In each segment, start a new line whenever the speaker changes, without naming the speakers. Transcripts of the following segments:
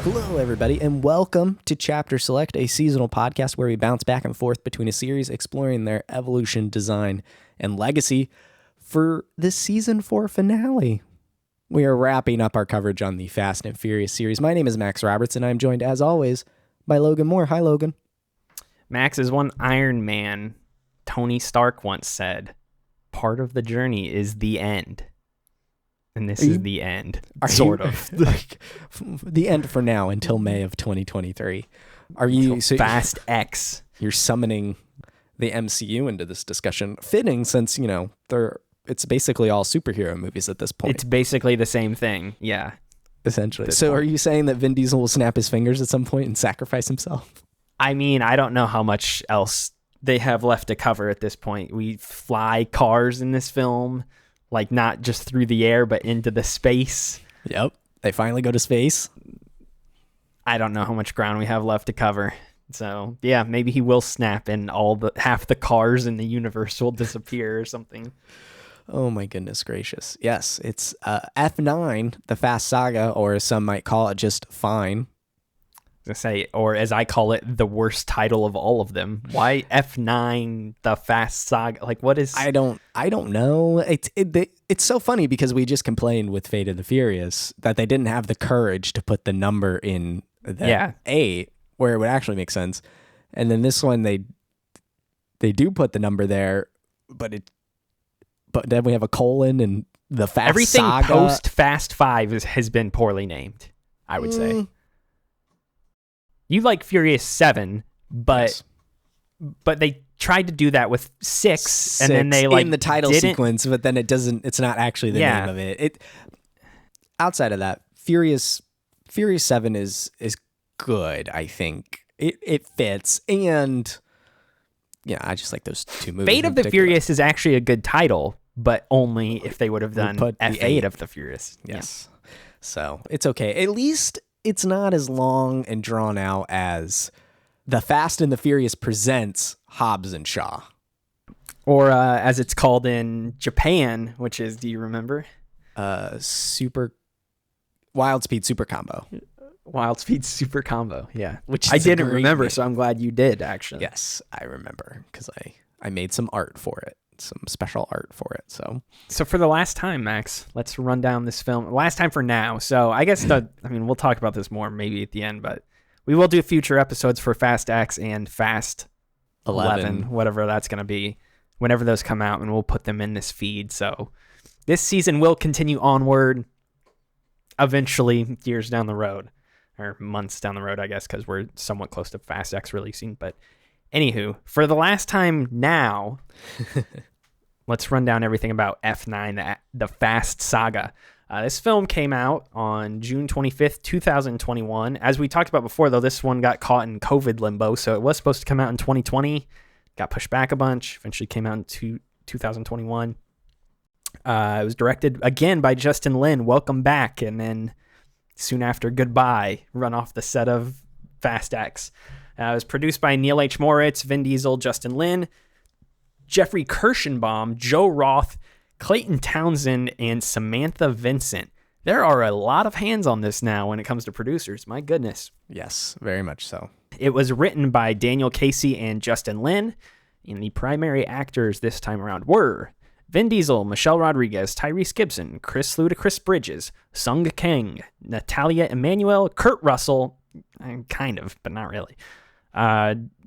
Hello, everybody, and welcome to Chapter Select, a seasonal podcast where we bounce back and forth between a series exploring their evolution, design, and legacy. For this season 4 finale, we are wrapping up our coverage on the Fast and Furious series. My name is Max Roberts, and I'm joined, as always, by Logan Moore. Hi, Logan.
Max is one Iron Man. Tony Stark once said, part of the journey is the end. And this is the end, sort of.
Like, the end for now until May of 2023. Are you
Fast X?
You're summoning the MCU into this discussion. Fitting, since, you know, it's basically all superhero movies at this point.
It's basically the same thing, yeah.
Essentially. So are you saying that Vin Diesel will snap his fingers at some point and sacrifice himself?
I mean, I don't know how much else they have left to cover at this point. We fly cars in this film. Like, not just through the air, but into the space.
Yep. They finally go to space.
I don't know how much ground we have left to cover. So, yeah, maybe he will snap and half the cars in the universe will disappear or something.
Oh, my goodness gracious. Yes, it's F9, the Fast Saga, or as some might call it, just Fine.
Or as I call it, the worst title of all of them. Why F9, the Fast Saga? Like, what is?
I don't know. It's so funny because we just complained with Fate of the Furious that they didn't have the courage to put the number in the 8 where it would actually make sense, and then this one they do put the number there, but then we have a colon and the Fast
Everything
Saga.
Post Fast 5 has been poorly named, I would say. You like Furious 7, but they tried to do that with 6 and then they
in the title sequence, but then it's not actually the name of it. Outside of that, Furious 7 is good, I think. It fits, and yeah, I just like those two movies.
Fate of the Furious is actually a good title, but only if they would have done F8 of the Furious.
Yes. Yeah. So, it's okay. At least it's not as long and drawn out as The Fast and the Furious Presents Hobbs and Shaw.
Or as it's called in Japan, which is, do you remember?
Wild Speed Super Combo.
Wild Speed Super Combo, yeah. Which I didn't remember, so I'm glad you did, actually.
Yes, I remember, because I made some art for it. Some special art for it. So
for the last time, Max, let's run down this film. Last time for now. So I guess we'll talk about this more maybe at the end, but we will do future episodes for Fast X and Fast 11, whatever that's going to be, whenever those come out, and we'll put them in this feed. So this season will continue onward eventually years down the road, or months down the road, I guess, because we're somewhat close to Fast X releasing, but anywho, for the last time now, let's run down everything about F9, the Fast Saga. This film came out on June 25th, 2021. As we talked about before, though, this one got caught in COVID limbo, so it was supposed to come out in 2020, got pushed back a bunch, eventually came out in 2021. It was directed, again, by Justin Lin. Welcome back, and then soon after, goodbye, run off the set of Fast X. It was produced by Neal H. Moritz, Vin Diesel, Justin Lin, Jeffrey Kirschenbaum, Joe Roth, Clayton Townsend, and Samantha Vincent. There are a lot of hands on this now when it comes to producers. My goodness.
Yes, very much so.
It was written by Daniel Casey and Justin Lin, and the primary actors this time around were Vin Diesel, Michelle Rodriguez, Tyrese Gibson, Chris Ludacris Bridges, Sung Kang, Natalia Emmanuel, Kurt Russell, kind of, but not really,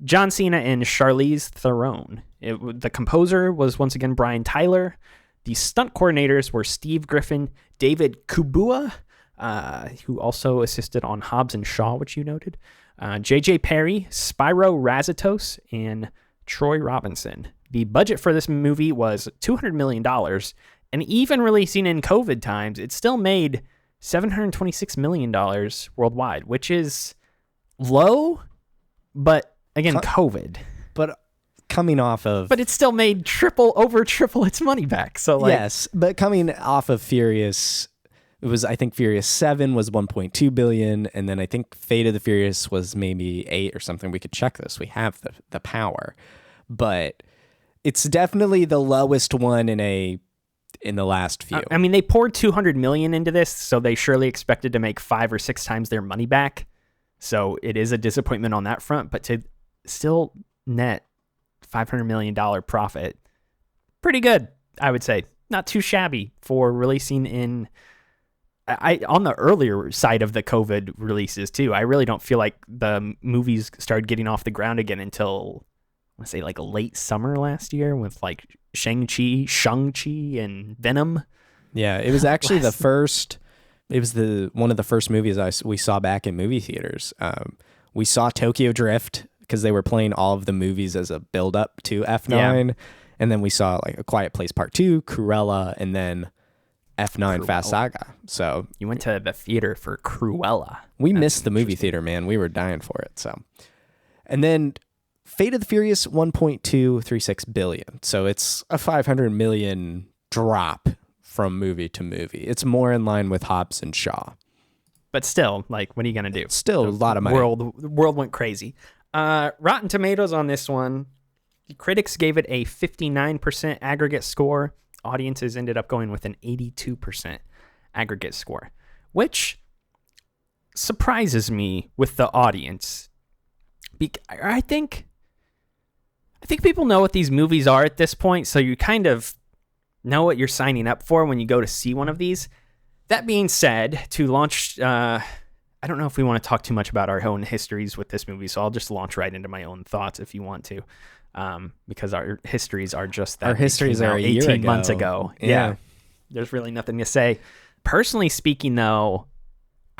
John Cena, and Charlize Theron. The composer was once again Brian Tyler. The stunt coordinators were Steve Griffin, David Kubua, who also assisted on Hobbs and Shaw, which you noted, J.J. Perry, Spyro Razatos, and Troy Robinson. The budget for this movie was $200 million, and even releasing in COVID times, it still made $726 million worldwide, which is low, but again, COVID.
But coming off of...
But it still made triple its money back. So
yes, but coming off of Furious, it was, I think Furious 7 was 1.2 billion, and then I think Fate of the Furious was maybe 8 or something. We could check this. We have the power. But it's definitely the lowest one in a in the last few.
I mean, they poured $200 million into this, so they surely expected to make 5 or 6 times their money back. So it is a disappointment on that front, but to still net $500 million profit, pretty good, I would say. Not too shabby for releasing in... on the earlier side of the COVID releases too. I really don't feel like the movies started getting off the ground again until, I want to say, like late summer last year with like Shang-Chi and Venom.
Yeah, it was actually the first. It was one of the first movies we saw back in movie theaters. We saw Tokyo Drift because they were playing all of the movies as a build up to F9, and then we saw like A Quiet Place Part 2, Cruella, and then F9 Fast Saga. So
you went to the theater for Cruella.
We missed the movie theater, man. We were dying for it. So, and then Fate of the Furious, 1.236 billion. So it's a 500 million drop from movie to movie. It's more in line with Hobbs and Shaw.
But still, like, what are you gonna do?
Still a lot of money.
The world went crazy. Rotten Tomatoes on this one, critics gave it a 59% aggregate score. Audiences ended up going with an 82% aggregate score, which surprises me with the audience. I think people know what these movies are at this point, so you kind of know what you're signing up for when you go to see one of these. That being said, to launch, I don't know if we want to talk too much about our own histories with this movie, so I'll just launch right into my own thoughts if you want to. Because our histories are just that.
Our histories are
18 months ago. Yeah. There's really nothing to say. Personally speaking, though,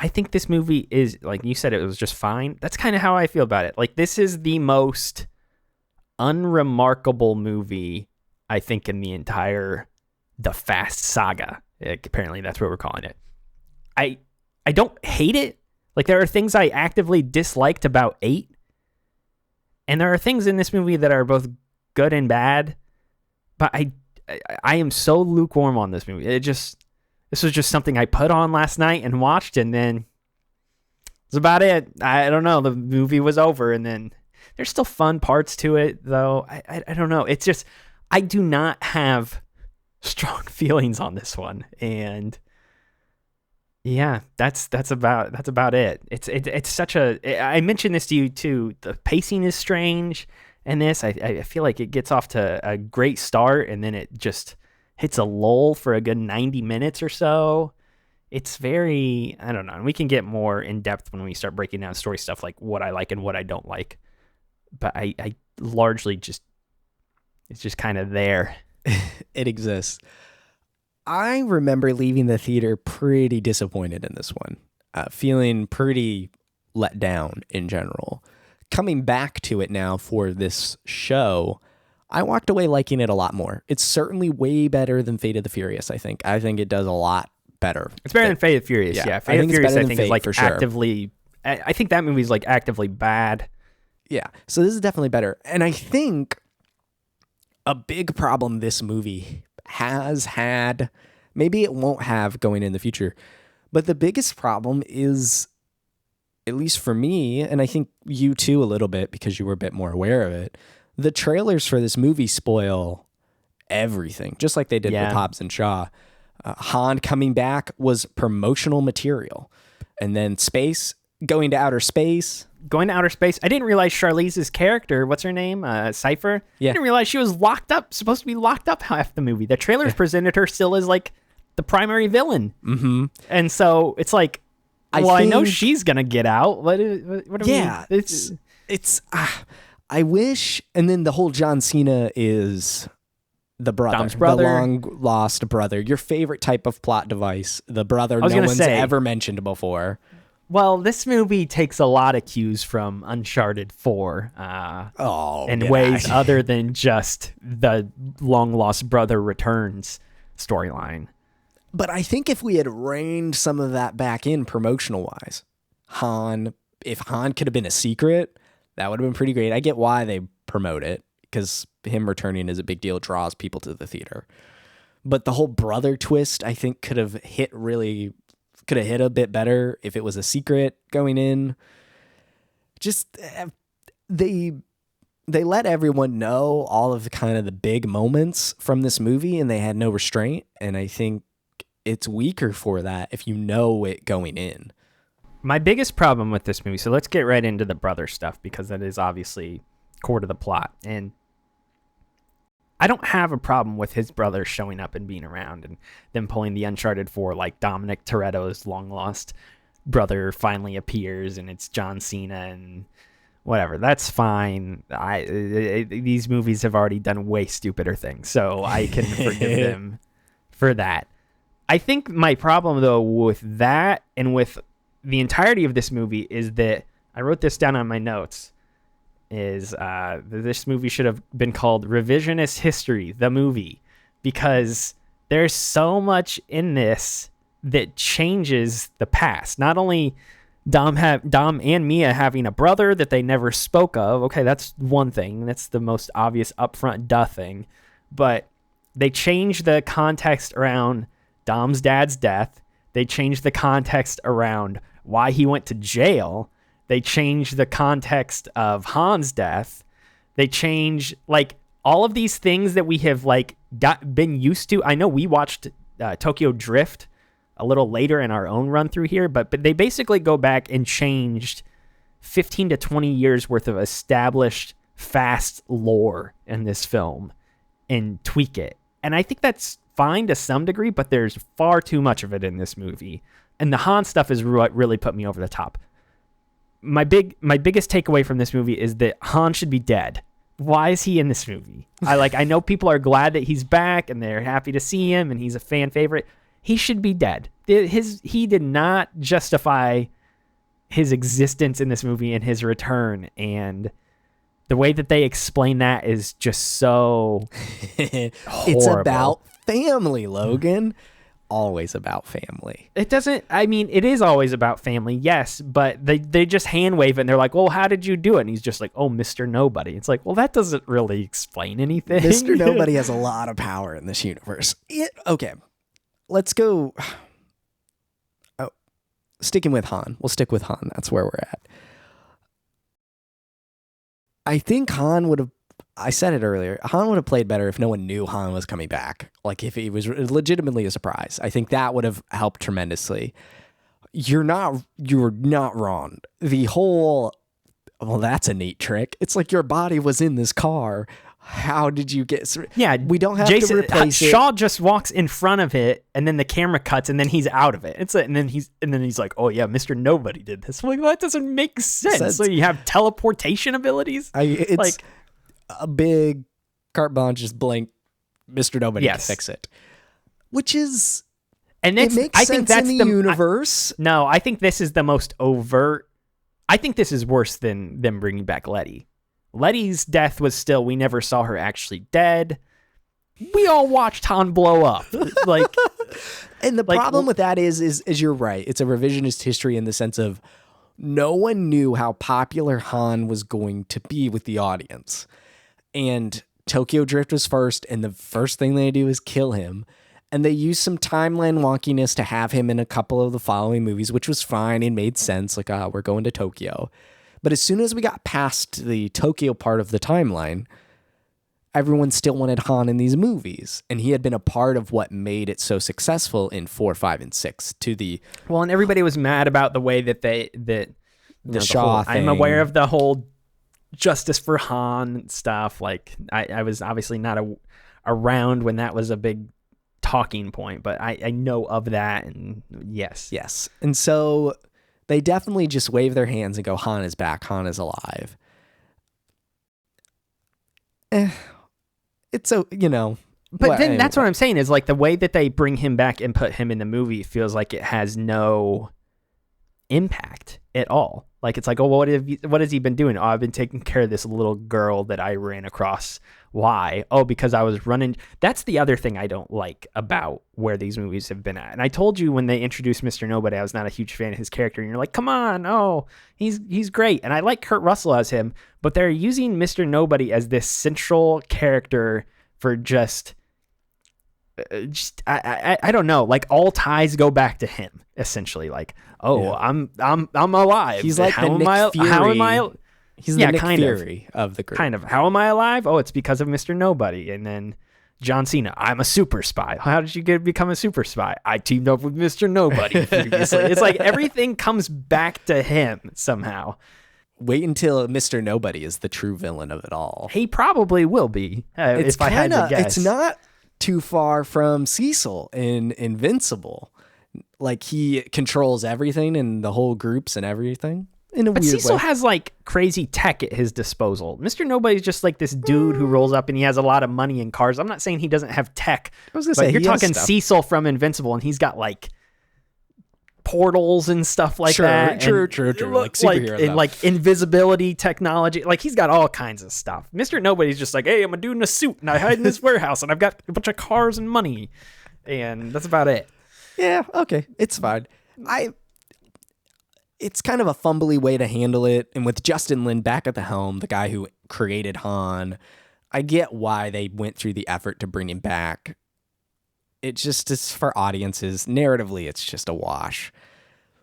I think this movie is, like you said, it was just fine. That's kind of how I feel about it. Like, this is the most unremarkable movie, I think, in the Fast Saga. Apparently, that's what we're calling it. I don't hate it. Like, there are things I actively disliked about 8. And there are things in this movie that are both good and bad, but I am so lukewarm on this movie. This was just something I put on last night and watched, and then that's about it. I don't know. The movie was over, and then there's still fun parts to it, though. I don't know. It's just, I do not have strong feelings on this one, and yeah, that's about it. It's such a. I mentioned this to you too. The pacing is strange, and I feel like it gets off to a great start, and then it just hits a lull for a good 90 minutes or so. It's very, I don't know. And we can get more in depth when we start breaking down story stuff, like what I like and what I don't like. But I largely it's just kind of there.
It exists. I remember leaving the theater pretty disappointed in this one, feeling pretty let down in general. Coming back to it now for this show, I walked away liking it a lot more. It's certainly way better than Fate of the Furious, I think. I think it does a lot better.
It's better than Fate of the Furious, yeah. Fate of the Furious, I think, is like
for sure.
actively... I think that movie's like actively bad.
Yeah, so this is definitely better. And I think a big problem this movie has had, maybe it won't have going in the future, but the biggest problem is, at least for me, and I think you too a little bit because you were a bit more aware of it, the trailers for this movie spoil everything, just like they did with Hobbs and Shaw. Han coming back was promotional material. And then going to outer space.
Going to outer space. I didn't realize Charlize's character, what's her name? Cypher?
Yeah.
I didn't realize she was locked up, supposed to be locked up half the movie. The trailers presented her still as like the primary villain.
Mm-hmm.
And so it's like, I know she's going to get out. What do we...
It's I wish, and then the whole John Cena is the brother, the long lost brother, your favorite type of plot device, the brher no one's ever mentioned before.
Well, this movie takes a lot of cues from Uncharted 4 in ways other than just the long lost brother returns storyline.
But I think if we had reined some of that back in promotional wise, if Han could have been a secret, that would have been pretty great. I get why they promote it, because him returning is a big deal, draws people to the theater. But the whole brother twist, I think, could have hit a bit better if it was a secret going in. Just they let everyone know all of the kind of the big moments from this movie, and they had no restraint. And I think it's weaker for that if you know it going in.
My biggest problem with this movie, so let's get right into the brother stuff, because that is obviously core to the plot. And I don't have a problem with his brother showing up and being around and them pulling the Uncharted 4, like Dominic Toretto's long lost brother finally appears and it's John Cena and whatever. That's fine. These movies have already done way stupider things, so I can forgive them for that. I think my problem, though, with that and with the entirety of this movie is that I wrote this down on my notes. Is this movie should have been called Revisionist History, the movie, because there's so much in this that changes the past. Not only Dom and Mia having a brother that they never spoke of. Okay, that's one thing. That's the most obvious upfront duh thing. But they change the context around Dom's dad's death. They change the context around why he went to jail. They change the context of Han's death. They change, like, all of these things that we have, like, been used to. I know we watched Tokyo Drift a little later in our own run through here, but they basically go back and changed 15 to 20 years worth of established fast lore in this film and tweak it. And I think that's fine to some degree, but there's far too much of it in this movie. And the Han stuff is what really put me over the top. My biggest takeaway from this movie is that Han should be dead. Why is he in this movie? I know people are glad that he's back and they're happy to see him and he's a fan favorite. He should be dead. He did not justify his existence in this movie and his return. And the way that they explain that is just so horrible.
It's about family, Logan. Always about family.
It is always about family, yes, but they just hand wave it and they're like, well, how did you do it? And he's just like, oh, Mr. Nobody. It's like, well, that doesn't really explain anything.
Mr. Nobody has a lot of power in this universe. Okay, let's go. Oh, sticking with Han. We'll stick with Han. That's where we're at. I think Han would have, I said it earlier, Han would have played better if no one knew Han was coming back. Like, if he was legitimately a surprise. I think that would have helped tremendously. You're not wrong. The whole, well, that's a neat trick. It's like your body was in this car. How did you get...
Yeah,
we don't have to replace it.
Shaw just walks in front of it, and then the camera cuts, and then he's out of it. And then he's like, "Oh yeah, Mr. Nobody did this." I'm like, well, that doesn't make sense. So you have teleportation abilities.
It's
like
a big carte blanche, just blink. Mr. Nobody can fix it, which is, and it makes sense in the universe.
No, I think this is the most overt. I think this is worse than them bringing back Letty. Letty's death was still, we never saw her actually dead. We all watched Han blow up. Like,
and the problem with that is you're right. It's a revisionist history in the sense of no one knew how popular Han was going to be with the audience. And Tokyo Drift was first, and the first thing they do is kill him. And they used some timeline wonkiness to have him in a couple of the following movies, which was fine and made sense. Like, we're going to Tokyo. But as soon as we got past the Tokyo part of the timeline, everyone still wanted Han in these movies. And he had been a part of what made it so successful in 4, 5, and 6 to the...
Well, and everybody was mad about the way that the
Shaw thing.
I'm aware of the whole justice for Han stuff. Like, I was obviously not around when that was a big talking point, but I know of that, and yes.
Yes. And so they definitely just wave their hands and go, Han is back, Han is alive. It's so,
But then that's what I'm saying is, like, the way that they bring him back and put him in the movie feels like it has no impact at all. Like, it's like, oh, what has he been doing? Oh, I've been taking care of this little girl that I ran across. Why? Oh, because I was running. That's the other thing I don't like about where these movies have been at. And I told you when they introduced Mr. Nobody, I was not a huge fan of his character. And you're like, come on, oh, he's great. And I like Kurt Russell as him, but they're using Mr. Nobody as this central character for just I don't know, like, all ties go back to him essentially. Like, oh, yeah. I'm alive.
He's like the Nick Fury.
How am I?
He's the Nick Fury of the group.
Kind of. How am I alive? Oh, it's because of Mr. Nobody. And then John Cena, I'm a super spy. How did you become a super spy? I teamed up with Mr. Nobody previously. It's like everything comes back to him somehow.
Wait until Mr. Nobody is the true villain of it all.
He probably will be, if I had to guess.
It's not too far from Cecil in Invincible. Like, he controls everything and the whole groups and everything. But
Cecil has like crazy tech at his disposal. Mr. Nobody's just like this dude who rolls up and he has a lot of money and cars. I'm not saying he doesn't have tech.
I was gonna say,
you're talking Cecil from Invincible, and he's got like portals and stuff like that.
True. Like superhero stuff.
And like invisibility technology. Like, he's got all kinds of stuff. Mr. Nobody's just like, hey, I'm a dude in a suit and I hide in this warehouse and I've got a bunch of cars and money, and that's about it.
Yeah, okay, it's fine. It's kind of a fumbly way to handle it. And with Justin Lin back at the helm, the guy who created Han, I get why they went through the effort to bring him back. It just is for audiences. Narratively, it's just a wash.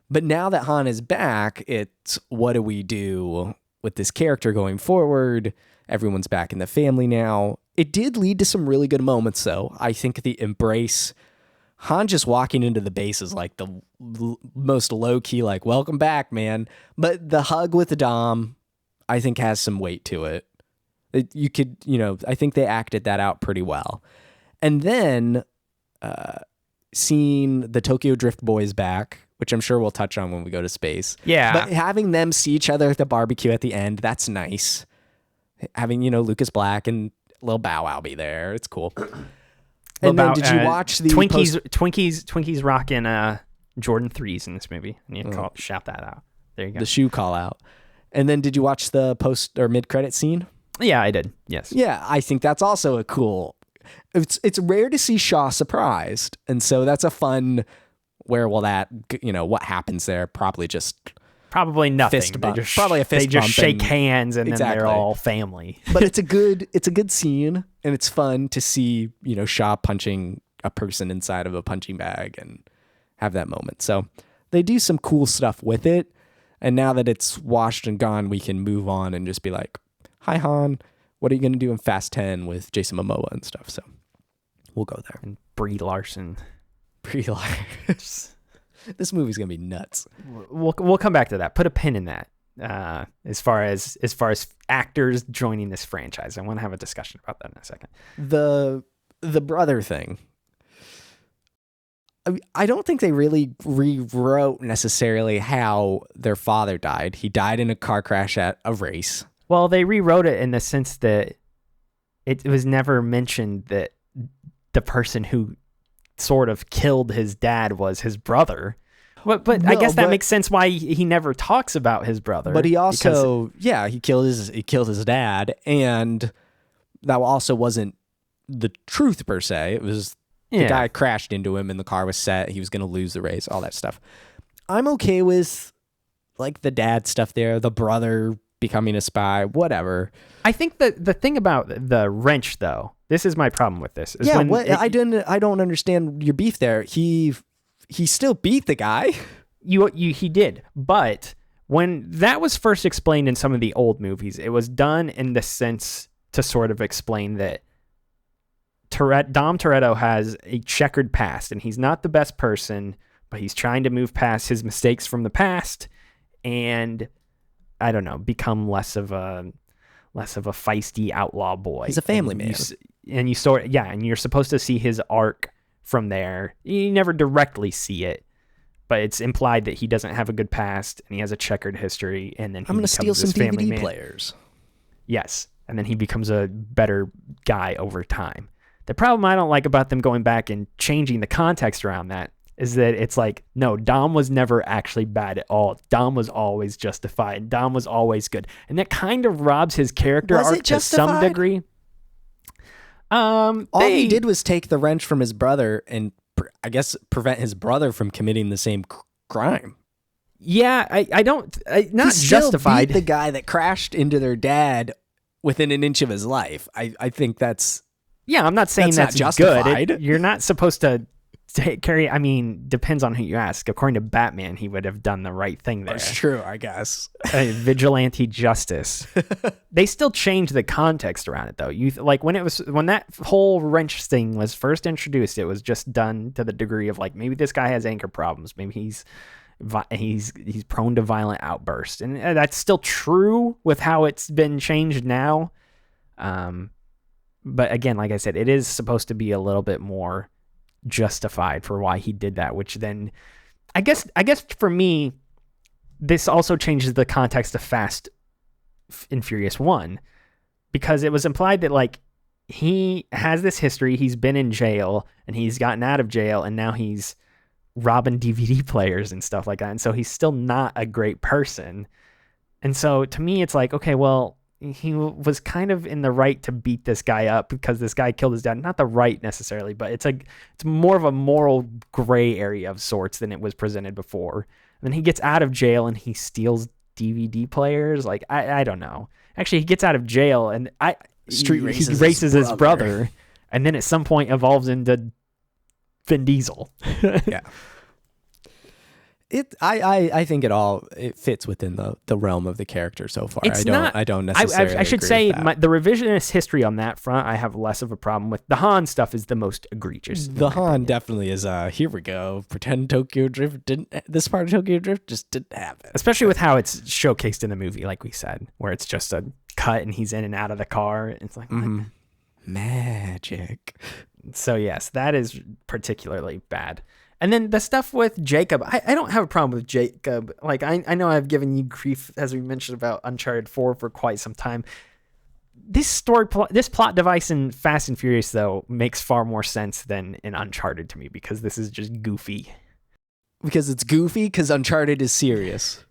But now that Han is back, it's what do we do with this character going forward? Everyone's back in the family now. It did lead to some really good moments, though. I think the embrace... Han just walking into the base is like the most low-key, like, welcome back, man. But the hug with the Dom, I think, has some weight to it. I think they acted that out pretty well. And then seeing the Tokyo Drift boys back, which I'm sure we'll touch on when we go to space.
Yeah.
But having them see each other at the barbecue at the end, that's nice. Having, Lucas Black and Lil Bow Wow be there, it's cool. And then did you watch the
Twinkies rocking Jordan 3s in this movie? I need to shout that out. There you go.
The shoe call out. And then did you watch the post or mid-credit scene?
Yeah, I did. Yes.
Yeah, I think that's also a cool... It's rare to see Shaw surprised. And so that's a fun... Where will that... what happens there? Probably
nothing.
Fist bump. Probably a fist bump.
They just shake hands and
exactly.
Then they're all family.
But it's a good scene, and it's fun to see, Shaw punching a person inside of a punching bag and have that moment. So they do some cool stuff with it. And now that it's washed and gone, we can move on and just be like, hi, Han, what are you going to do in Fast 10 with Jason Momoa and stuff? So we'll go there.
And Brie Larson.
This movie's gonna be nuts.
We'll come back to that. Put a pin in that. As far as actors joining this franchise, I want to have a discussion about that in a second.
The brother thing. I don't think they really rewrote necessarily how their father died. He died in a car crash at a race.
Well, they rewrote it in the sense that it was never mentioned that the person who sort of killed his dad was his brother. But no, I guess that makes sense why he never talks about his brother.
But he also, he killed his dad, and that also wasn't the truth per se. It was the guy crashed into him and the car was set. He was going to lose the race, all that stuff. I'm okay with like the dad stuff there, the brother becoming a spy, whatever.
I think the thing about the wrench, though, this is my problem with this. Is
I don't understand your beef there. He still beat the guy.
He did, but when that was first explained in some of the old movies, it was done in the sense to sort of explain that Dom Toretto has a checkered past, and he's not the best person, but he's trying to move past his mistakes from the past, and I don't know, become less of a feisty outlaw boy.
He's a family man.
And you're supposed to see his arc from there. You never directly see it, but it's implied that he doesn't have a good past and he has a checkered history. And then I'm going to steal some DVD
players.
Yes, and then he becomes a better guy over time. The problem I don't like about them going back and changing the context around that is that it's like, no, Dom was never actually bad at all. Dom was always justified. Dom was always good. And that kind of robs his character arc to some degree.
All he did was take the wrench from his brother and I guess prevent his brother from committing the same crime.
Yeah, not
he
justified.
Beat the guy that crashed into their dad within an inch of his life. I think that's...
Yeah, I'm not saying that's
not justified.
Good. You're not supposed to Carrie, I mean, depends on who you ask. According to Batman, he would have done the right thing there.
That's true, I guess.
Vigilante justice. They still changed the context around it, though. When that whole wrench thing was first introduced, it was just done to the degree of like, maybe this guy has anger problems. Maybe he's prone to violent outbursts, and that's still true with how it's been changed now. But again, like I said, it is supposed to be a little bit more justified for why he did that, which then I guess for me, this also changes the context of Fast and Furious 1, because it was implied that like he has this history, he's been in jail and he's gotten out of jail, and now he's robbing DVD players and stuff like that, and so he's still not a great person. And so to me it's like, okay, well, he was kind of in the right to beat this guy up because this guy killed his dad. Not the right necessarily, but it's more of a moral gray area of sorts than it was presented before. And then he gets out of jail and he steals DVD players. Like, I don't know. Actually, he gets out of jail and he races his brother, and then at some point evolves into Vin Diesel.
Yeah. I think it fits within the realm of the character so far. I don't necessarily.
I should say the revisionist history on that front, I have less of a problem with. The Han stuff is the most egregious.
The Han definitely is. Here we go. Pretend Tokyo Drift didn't. This part of Tokyo Drift just didn't happen.
Especially with how it's showcased in the movie, like we said, where it's just a cut and he's in and out of the car. It's like
magic.
So yes, that is particularly bad. And then the stuff with Jakob, I don't have a problem with Jakob. Like, I know I've given you grief, as we mentioned, about Uncharted 4 for quite some time. This plot device in Fast and Furious, though, makes far more sense than in Uncharted to me, because this is just goofy.
Because it's goofy? Because Uncharted is serious?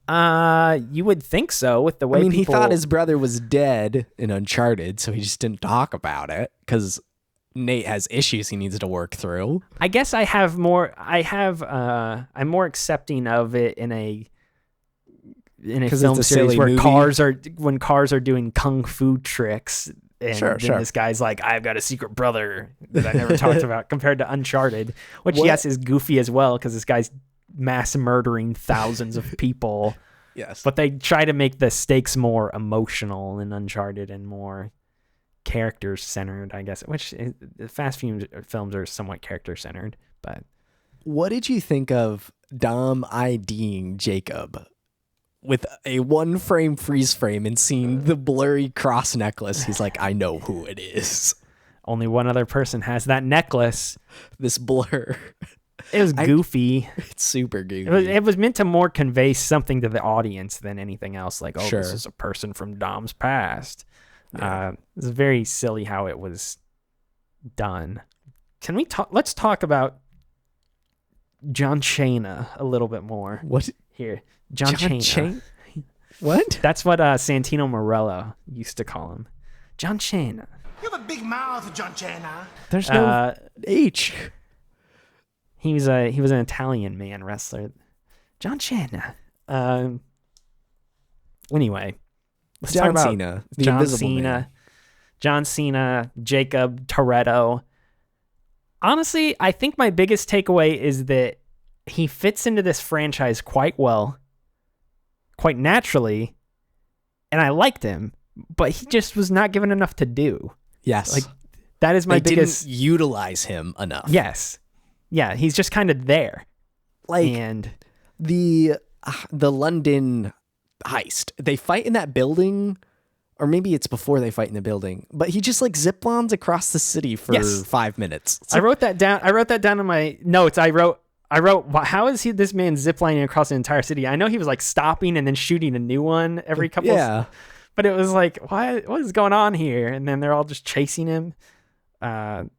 You would think so, with the way
he thought his brother was dead in Uncharted, so he just didn't talk about it, because Nate has issues he needs to work through. I guess I'm more accepting of it in a film series where cars are doing kung fu tricks, and then this guy's like, I've got a secret brother that I never talked about, compared to Uncharted, which yes is goofy as well, because this guy's mass murdering thousands of people. Yes,
but they try to make the stakes more emotional in Uncharted and more character centered, I guess, which the Fast films are somewhat character centered. But
what did you think of Dom IDing Jakob with a 1-frame freeze frame and seeing the blurry cross necklace? He's like, I know who it is.
Only one other person has that necklace.
This blur.
It was goofy.
It's super goofy.
It was meant to more convey something to the audience than anything else. Like, this is a person from Dom's past. Yeah. It's very silly how it was done. Can we talk? Let's talk about John Cena a little bit more.
What
here? John Cena.
What?
That's what Santino Marella used to call him. John Cena.
You have a big mouth, John Cena.
There's no H.
He was an Italian man wrestler. John Cena. Anyway. Let's talk about
Cena,
John Cena, Jakob, Toretto. Honestly, I think my biggest takeaway is that he fits into this franchise quite well, quite naturally, and I liked him, but he just was not given enough to do.
Yes.
Like, that is my biggest...
didn't utilize him enough.
Yes. Yeah, he's just kind of there.
Like,
and
the London heist, they fight in that building, or maybe it's before they fight in the building, but he just like zip lines across the city for 5 minutes.
I wrote that down in my notes. I wrote how is this man ziplining across the entire city? I know he was like stopping and then shooting a new one every couple but it was like, what is going on here? And then they're all just chasing him. That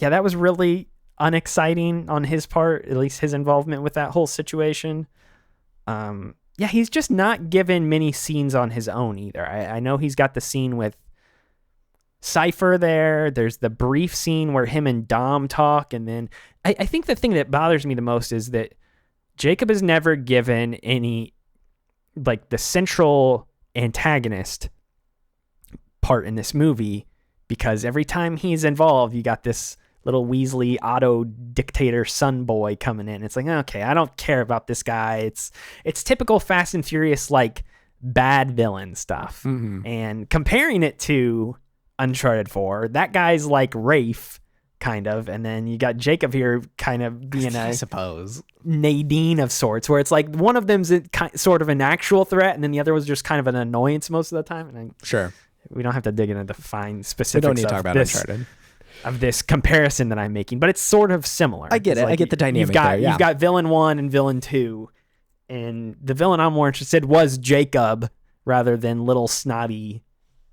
was really unexciting on his part, at least his involvement with that whole situation. He's just not given many scenes on his own either. I know he's got the scene with Cypher there. There's the brief scene where him and Dom talk. And then I think the thing that bothers me the most is that Jakob is never given any, like, the central antagonist part in this movie, because every time he's involved, you got this little Weasley auto dictator son boy coming in. It's like, okay, I don't care about this guy. It's typical Fast and Furious, like, bad villain stuff.
Mm-hmm.
And comparing it to Uncharted 4, that guy's like Rafe, kind of, and then you got Jakob here kind of being
I suppose
Nadine of sorts, where it's like one of them's sort of an actual threat, and then the other was just kind of an annoyance most of the time. And
sure,
we don't have to dig into the fine specifics.
We don't need to talk about Uncharted.
Of this comparison that I'm making, but it's sort of similar.
I get it.
Like,
I get the dynamic.
You've got villain 1 and villain 2, and the villain I'm more interested was Jakob rather than little snotty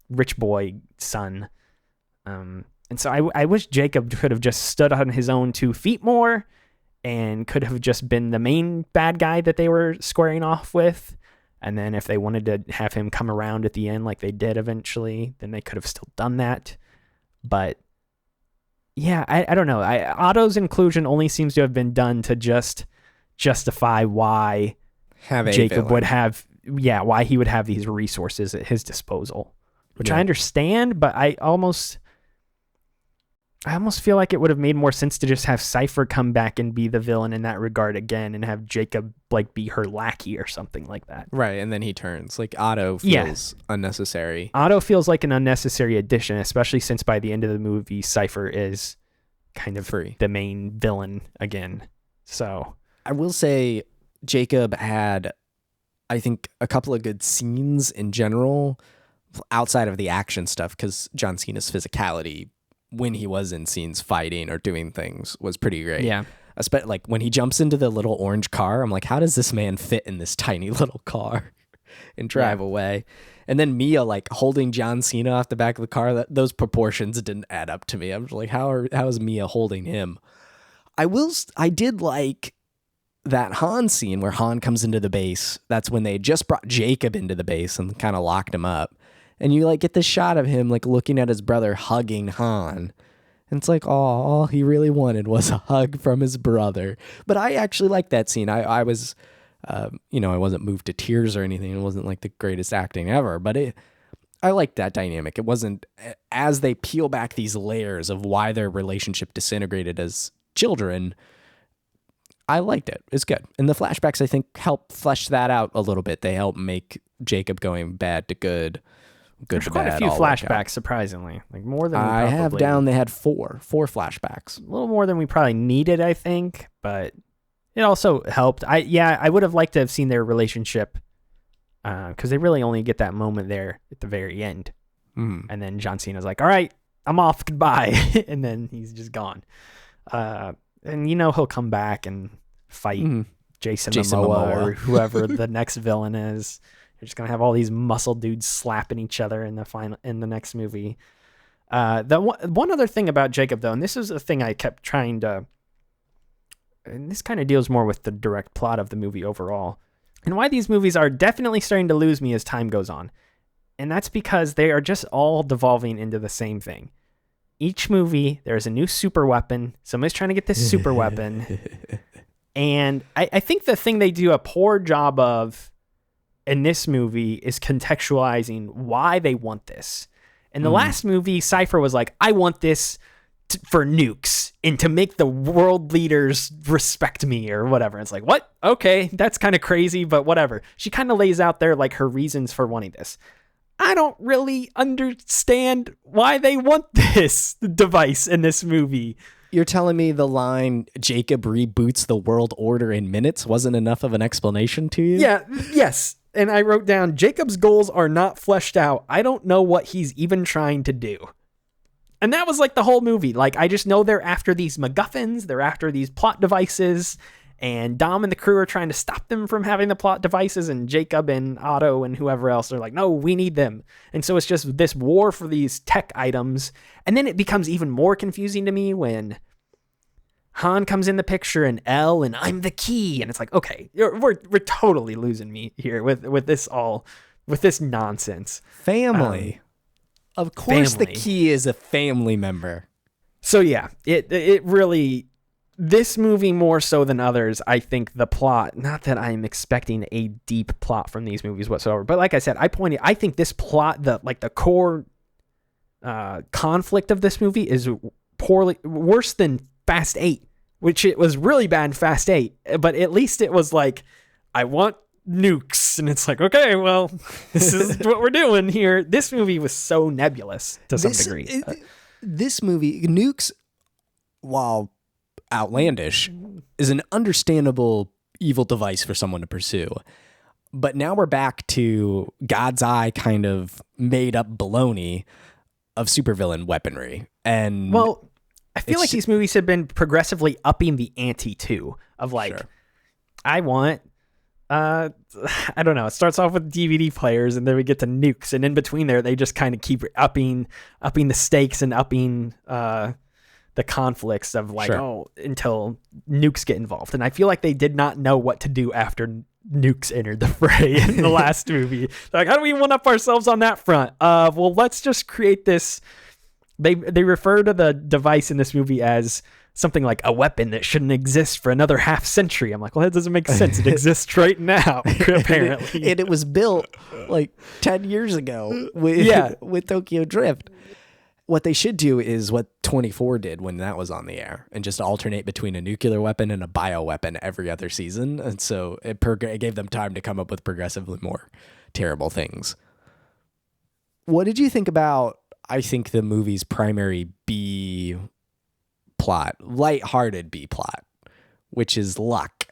rich boy son. And so I wish Jakob could have just stood on his own 2 feet more and could have just been the main bad guy that they were squaring off with. And then if they wanted to have him come around at the end like they did eventually, then they could have still done that. But yeah, I don't know. Otto's inclusion only seems to have been done to just justify why Jakob would have, why he would have these resources at his disposal, which I understand, but I almost feel like it would have made more sense to just have Cypher come back and be the villain in that regard again, and have Jakob like be her lackey or something like that.
Right, and then he turns. Like, Otto feels unnecessary.
Otto feels like an unnecessary addition, especially since by the end of the movie, Cypher is kind of the main villain again. So
I will say Jakob had, I think, a couple of good scenes in general outside of the action stuff, because John Cena's physicality when he was in scenes fighting or doing things was pretty great.
Yeah.
Like when he jumps into the little orange car, I'm like, how does this man fit in this tiny little car and drive away? And then Mia like holding John Cena off the back of the car, those proportions didn't add up to me. I'm just like, how is Mia holding him? I did like that Han scene where Han comes into the base. That's when they just brought Jakob into the base and kind of locked him up. And you like get this shot of him like looking at his brother hugging Han. And it's like, all he really wanted was a hug from his brother. But I actually liked that scene. I was, I wasn't moved to tears or anything. It wasn't like the greatest acting ever, but I liked that dynamic. It wasn't, as they peel back these layers of why their relationship disintegrated as children, I liked it. It's good. And the flashbacks, I think, help flesh that out a little bit. They help make Jakob going bad to good.
There's quite a few flashbacks, surprisingly. Like more than
I have down. They had four flashbacks.
A little more than we probably needed, I think, but it also helped. I would have liked to have seen their relationship, because they really only get that moment there at the very end.
Mm.
And then John Cena's like, all right, I'm off, goodbye. And then he's just gone. And he'll come back and fight Jason Momoa or whoever the next villain is. You're just gonna have all these muscle dudes slapping each other in the next movie. The one other thing about Jakob, though, and this is a thing I kept trying to, and this kind of deals more with the direct plot of the movie overall, and why these movies are definitely starting to lose me as time goes on, and that's because they are just all devolving into the same thing. Each movie, there's a new super weapon. Somebody's trying to get this super weapon, and I think the thing they do a poor job of in this movie is contextualizing why they want this. In the last movie, Cypher was like, I want this for nukes and to make the world leaders respect me or whatever. It's like, what? Okay, that's kind of crazy, but whatever. She kind of lays out there like her reasons for wanting this. I don't really understand why they want this device in this movie.
You're telling me the line, Jakob reboots the world order in minutes, wasn't enough of an explanation to you?
Yeah, yes. And I wrote down, Jacob's goals are not fleshed out. I don't know what he's even trying to do. And that was like the whole movie. Like, I just know they're after these MacGuffins. They're after these plot devices. And Dom and the crew are trying to stop them from having the plot devices. And Jakob and Otto and whoever else are like, no, we need them. And so it's just this war for these tech items. And then it becomes even more confusing to me when Han comes in the picture and L and I'm the key. And it's like, okay, we're totally losing me here with this nonsense.
Family. Of course
family.
The key is a family member.
So yeah, it really, this movie more so than others, I think the plot, not that I'm expecting a deep plot from these movies whatsoever, but like I said, I think this plot, the core conflict of this movie is worse than Fast 8, which it was really bad in Fast 8, but at least it was like, I want nukes, and it's like, okay, well, this is what we're doing here. This movie was so nebulous to some degree.
This movie, nukes, while outlandish, is an understandable evil device for someone to pursue. But now we're back to God's eye kind of made up baloney of supervillain weaponry. And
well, I feel like these movies have been progressively upping the ante too, of like, sure. I want, I don't know. It starts off with DVD players, and then we get to nukes, and in between there, they just kind of keep upping the stakes and upping the conflicts of like, sure. Until nukes get involved. And I feel like they did not know what to do after nukes entered the fray in the last movie. They're like, how do we one up ourselves on that front? Well, let's just create this. They refer to the device in this movie as something like a weapon that shouldn't exist for another half century. I'm like, well, that doesn't make sense. It exists right now, apparently.
And it was built like 10 years ago with Tokyo Drift. What they should do is what 24 did when that was on the air, and just alternate between a nuclear weapon and a bioweapon every other season. And so it gave them time to come up with progressively more terrible things. What did you think about, I think, the movie's primary B plot, lighthearted B plot, which is luck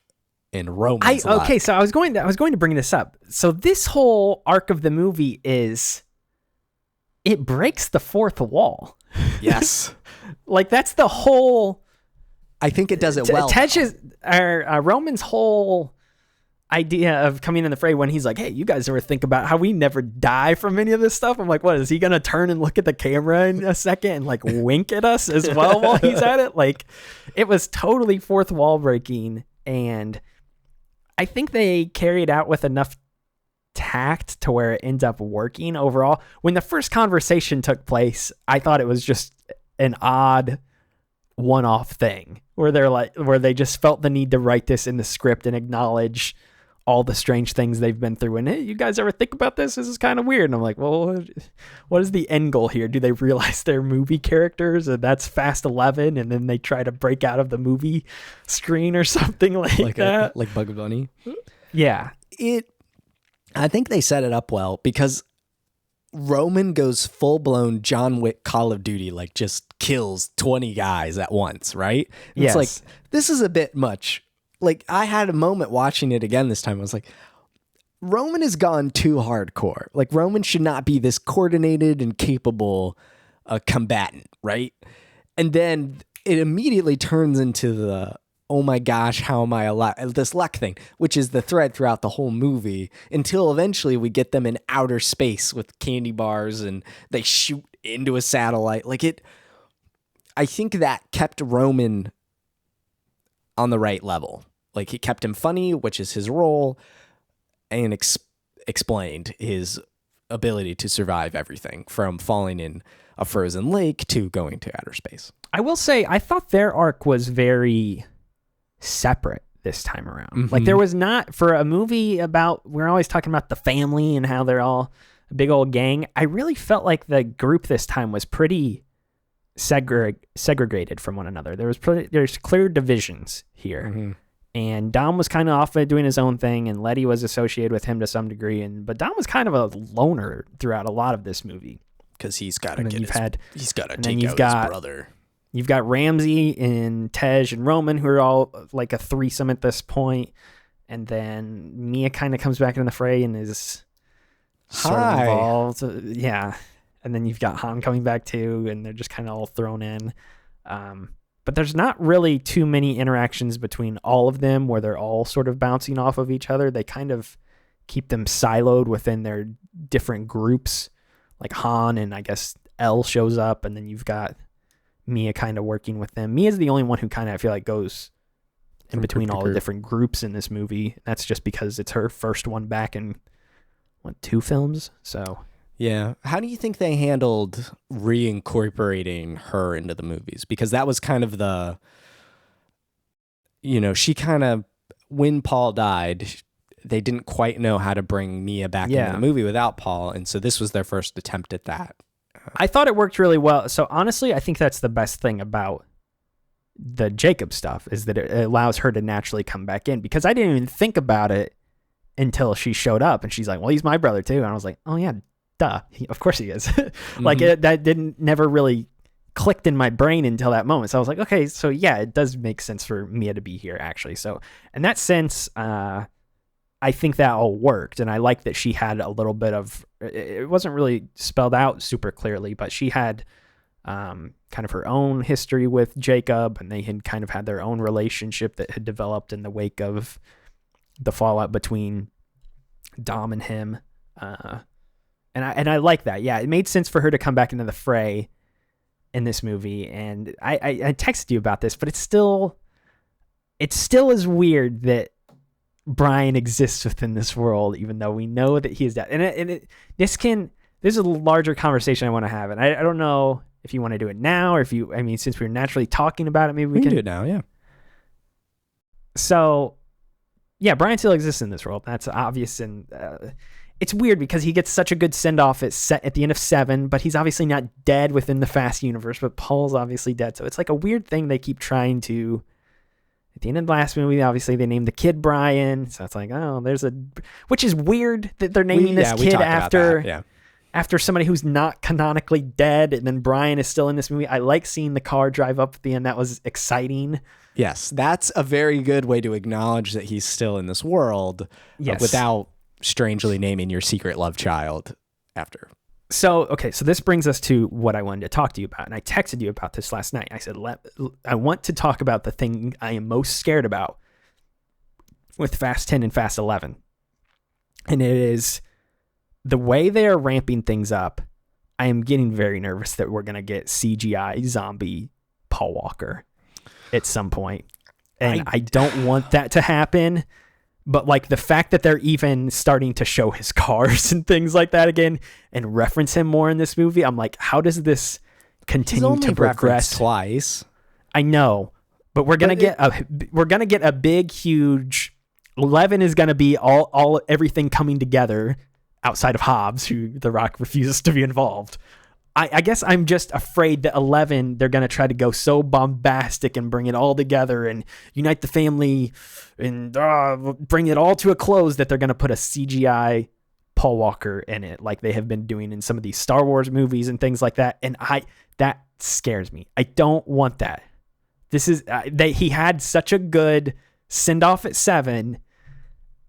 and Roman's luck?
Okay, so I was going to bring this up. So this whole arc of the movie is, it breaks the fourth wall.
Yes.
Like, that's the whole...
I think it does it well.
Roman's whole idea of coming in the fray, when he's like, hey, you guys ever think about how we never die from any of this stuff? I'm like, what, is he going to turn and look at the camera in a second and like wink at us as well while he's at it? Like, it was totally fourth wall breaking. And I think they carried out with enough tact to where it ends up working overall. When the first conversation took place, I thought it was just an odd one-off thing where they just felt the need to write this in the script and acknowledge all the strange things they've been through. And hey, you guys ever think about this? This is kind of weird. And I'm like, well, what is the end goal here? Do they realize they're movie characters and that's Fast 11, and then they try to break out of the movie screen or something like that?
Like Bugs Bunny?
Yeah.
I think they set it up well, because Roman goes full-blown John Wick Call of Duty, like just kills 20 guys at once, right?
Yes.
It's like, this is a bit much. Like, I had a moment watching it again this time. I was like, Roman has gone too hardcore. Like, Roman should not be this coordinated and capable combatant, right? And then it immediately turns into the, oh my gosh, how am I alive? This luck thing, which is the thread throughout the whole movie, until eventually we get them in outer space with candy bars and they shoot into a satellite. I think that kept Roman on the right level. Like, it kept him funny, which is his role, and explained his ability to survive everything from falling in a frozen lake to going to outer space.
I will say, I thought their arc was very separate this time around. Mm-hmm. Like, there was not, for a movie about, we're always talking about the family and how they're all a big old gang. I really felt like the group this time was pretty segregated from one another. There's clear divisions here. Mm-hmm. And Dom was kind of off doing his own thing, and Letty was associated with him to some degree. But Dom was kind of a loner throughout a lot of this movie,
because he's got to take out his brother.
You've got Ramsey and Tej and Roman, who are all like a threesome at this point. And then Mia kind of comes back in the fray and is sort of involved. Yeah. And then you've got Han coming back too, and they're just kind of all thrown in. But there's not really too many interactions between all of them where they're all sort of bouncing off of each other. They kind of keep them siloed within their different groups. Like Han and I guess Elle shows up, and then you've got Mia kind of working with them. Mia's the only one who kind of, I feel like, goes in between all the different groups in this movie. That's just because it's her first one back in, 2 films? So...
Yeah. How do you think they handled reincorporating her into the movies? Because that was kind of she kind of, when Paul died, they didn't quite know how to bring Mia back into the movie without Paul. And so this was their first attempt at that.
I thought it worked really well. So honestly, I think that's the best thing about the Jakob stuff is that it allows her to naturally come back in, because I didn't even think about it until she showed up and she's like, well, he's my brother too. And I was like, oh yeah, duh. Of course he is. Like that didn't never really clicked in my brain until that moment. So I was like, okay, so yeah, it does make sense for Mia to be here actually. So in that sense, I think that all worked. And I like that she had a little bit of, it wasn't really spelled out super clearly, but she had kind of her own history with Jakob, and they had kind of had their own relationship that had developed in the wake of the fallout between Dom and him. And I like that. Yeah, it made sense for her to come back into the fray in this movie. And I texted you about this, but it still is weird that Brian exists within this world, even though we know that he is dead. And there's a larger conversation I want to have. And I don't know if you want to do it now, or since we're naturally talking about it, maybe we can
do it now. Yeah.
So yeah, Brian still exists in this world. That's obvious. And it's weird because he gets such a good send off at the end of 7, but he's obviously not dead within the Fast universe, but Paul's obviously dead. So it's like a weird thing they keep trying to. At the end of the last movie, obviously they named the kid Brian, so it's like, oh, which is weird that they're naming this kid after somebody who's not canonically dead, and then Brian is still in this movie. I like seeing the car drive up at the end. That was exciting.
Yes, that's a very good way to acknowledge that he's still in this world, without strangely naming your secret love child after.
So this brings us to what I wanted to talk to you about. And I texted you about this last night. I said, I want to talk about the thing I am most scared about with Fast 10 and Fast 11. And it is the way they are ramping things up. I am getting very nervous that we're going to get CGI zombie Paul Walker at some point. And I don't want that to happen. But like the fact that they're even starting to show his cars and things like that again and reference him more in this movie, I'm like, how does this continue to progress?
Twice.
I know, but we're gonna get a big, huge. 11 is gonna be all everything coming together outside of Hobbs, who The Rock refuses to be involved. I guess I'm just afraid that 11, they're going to try to go so bombastic and bring it all together and unite the family and bring it all to a close that they're going to put a CGI Paul Walker in it, like they have been doing in some of these Star Wars movies and things like that. And that scares me. I don't want that. This is he had such a good send off at 7.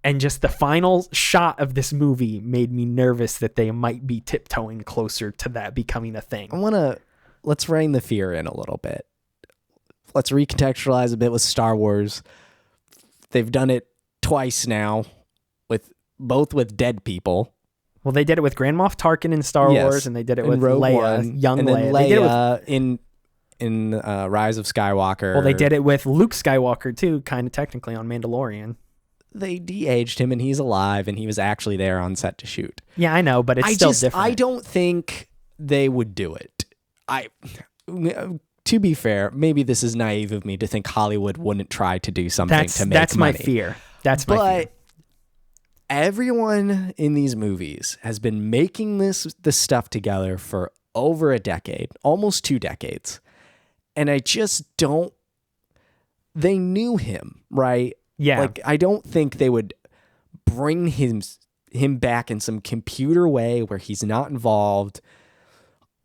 And just the final shot of this movie made me nervous that they might be tiptoeing closer to that becoming a thing.
Let's rein the fear in a little bit. Let's recontextualize a bit with Star Wars. They've done it twice now, with dead people.
Well, they did it with Grand Moff Tarkin in Star Wars, and they did it with Leia, young Leia.
They did it in Rise of Skywalker.
Well, they did it with Luke Skywalker too, kind of technically on Mandalorian.
They de-aged him and he's alive and he was actually there on set to shoot.
Yeah, I know, but it's still different.
I don't think they would do it. To be fair, maybe this is naive of me to think Hollywood wouldn't try to do something to make money.
That's my fear.
But everyone in these movies has been making this stuff together for over a decade, almost 2 decades. And I just don't... They knew him, right?
Yeah.
Like, I don't think they would bring him back in some computer way where he's not involved.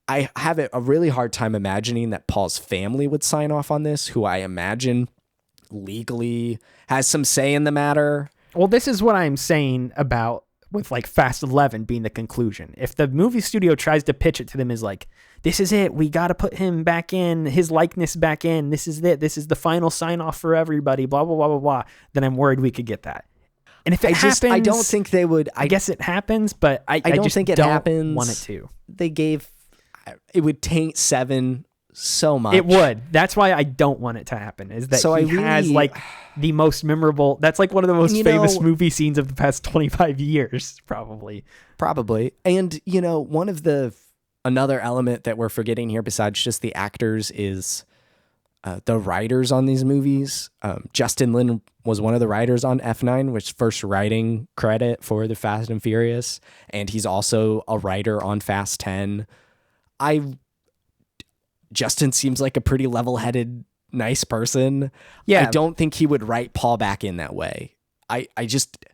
I have a really hard time imagining that Paul's family would sign off on this, who I imagine legally has some say in the matter.
Well, this is what I'm saying about with like Fast 11 being the conclusion. If the movie studio tries to pitch it to them as like, this is it, we got to put him back in, his likeness back in, this is it, this is the final sign off for everybody, blah, blah, blah, blah, blah, then I'm worried we could get that. And if it happens,
I don't think they would.
I guess it happens, but I don't think it happens. Want it to.
It would taint 7 so much.
It would. That's why I don't want it to happen. Is that has like the most memorable. That's like one of the most famous movie scenes of the past 25 years, probably.
And another element that we're forgetting here, besides just the actors, is the writers on these movies. Justin Lin was one of the writers on F9, which first writing credit for the Fast and Furious, and he's also a writer on Fast 10. Justin seems like a pretty level-headed, nice person.
Yeah.
I don't think he would write Paul back in that way. I just,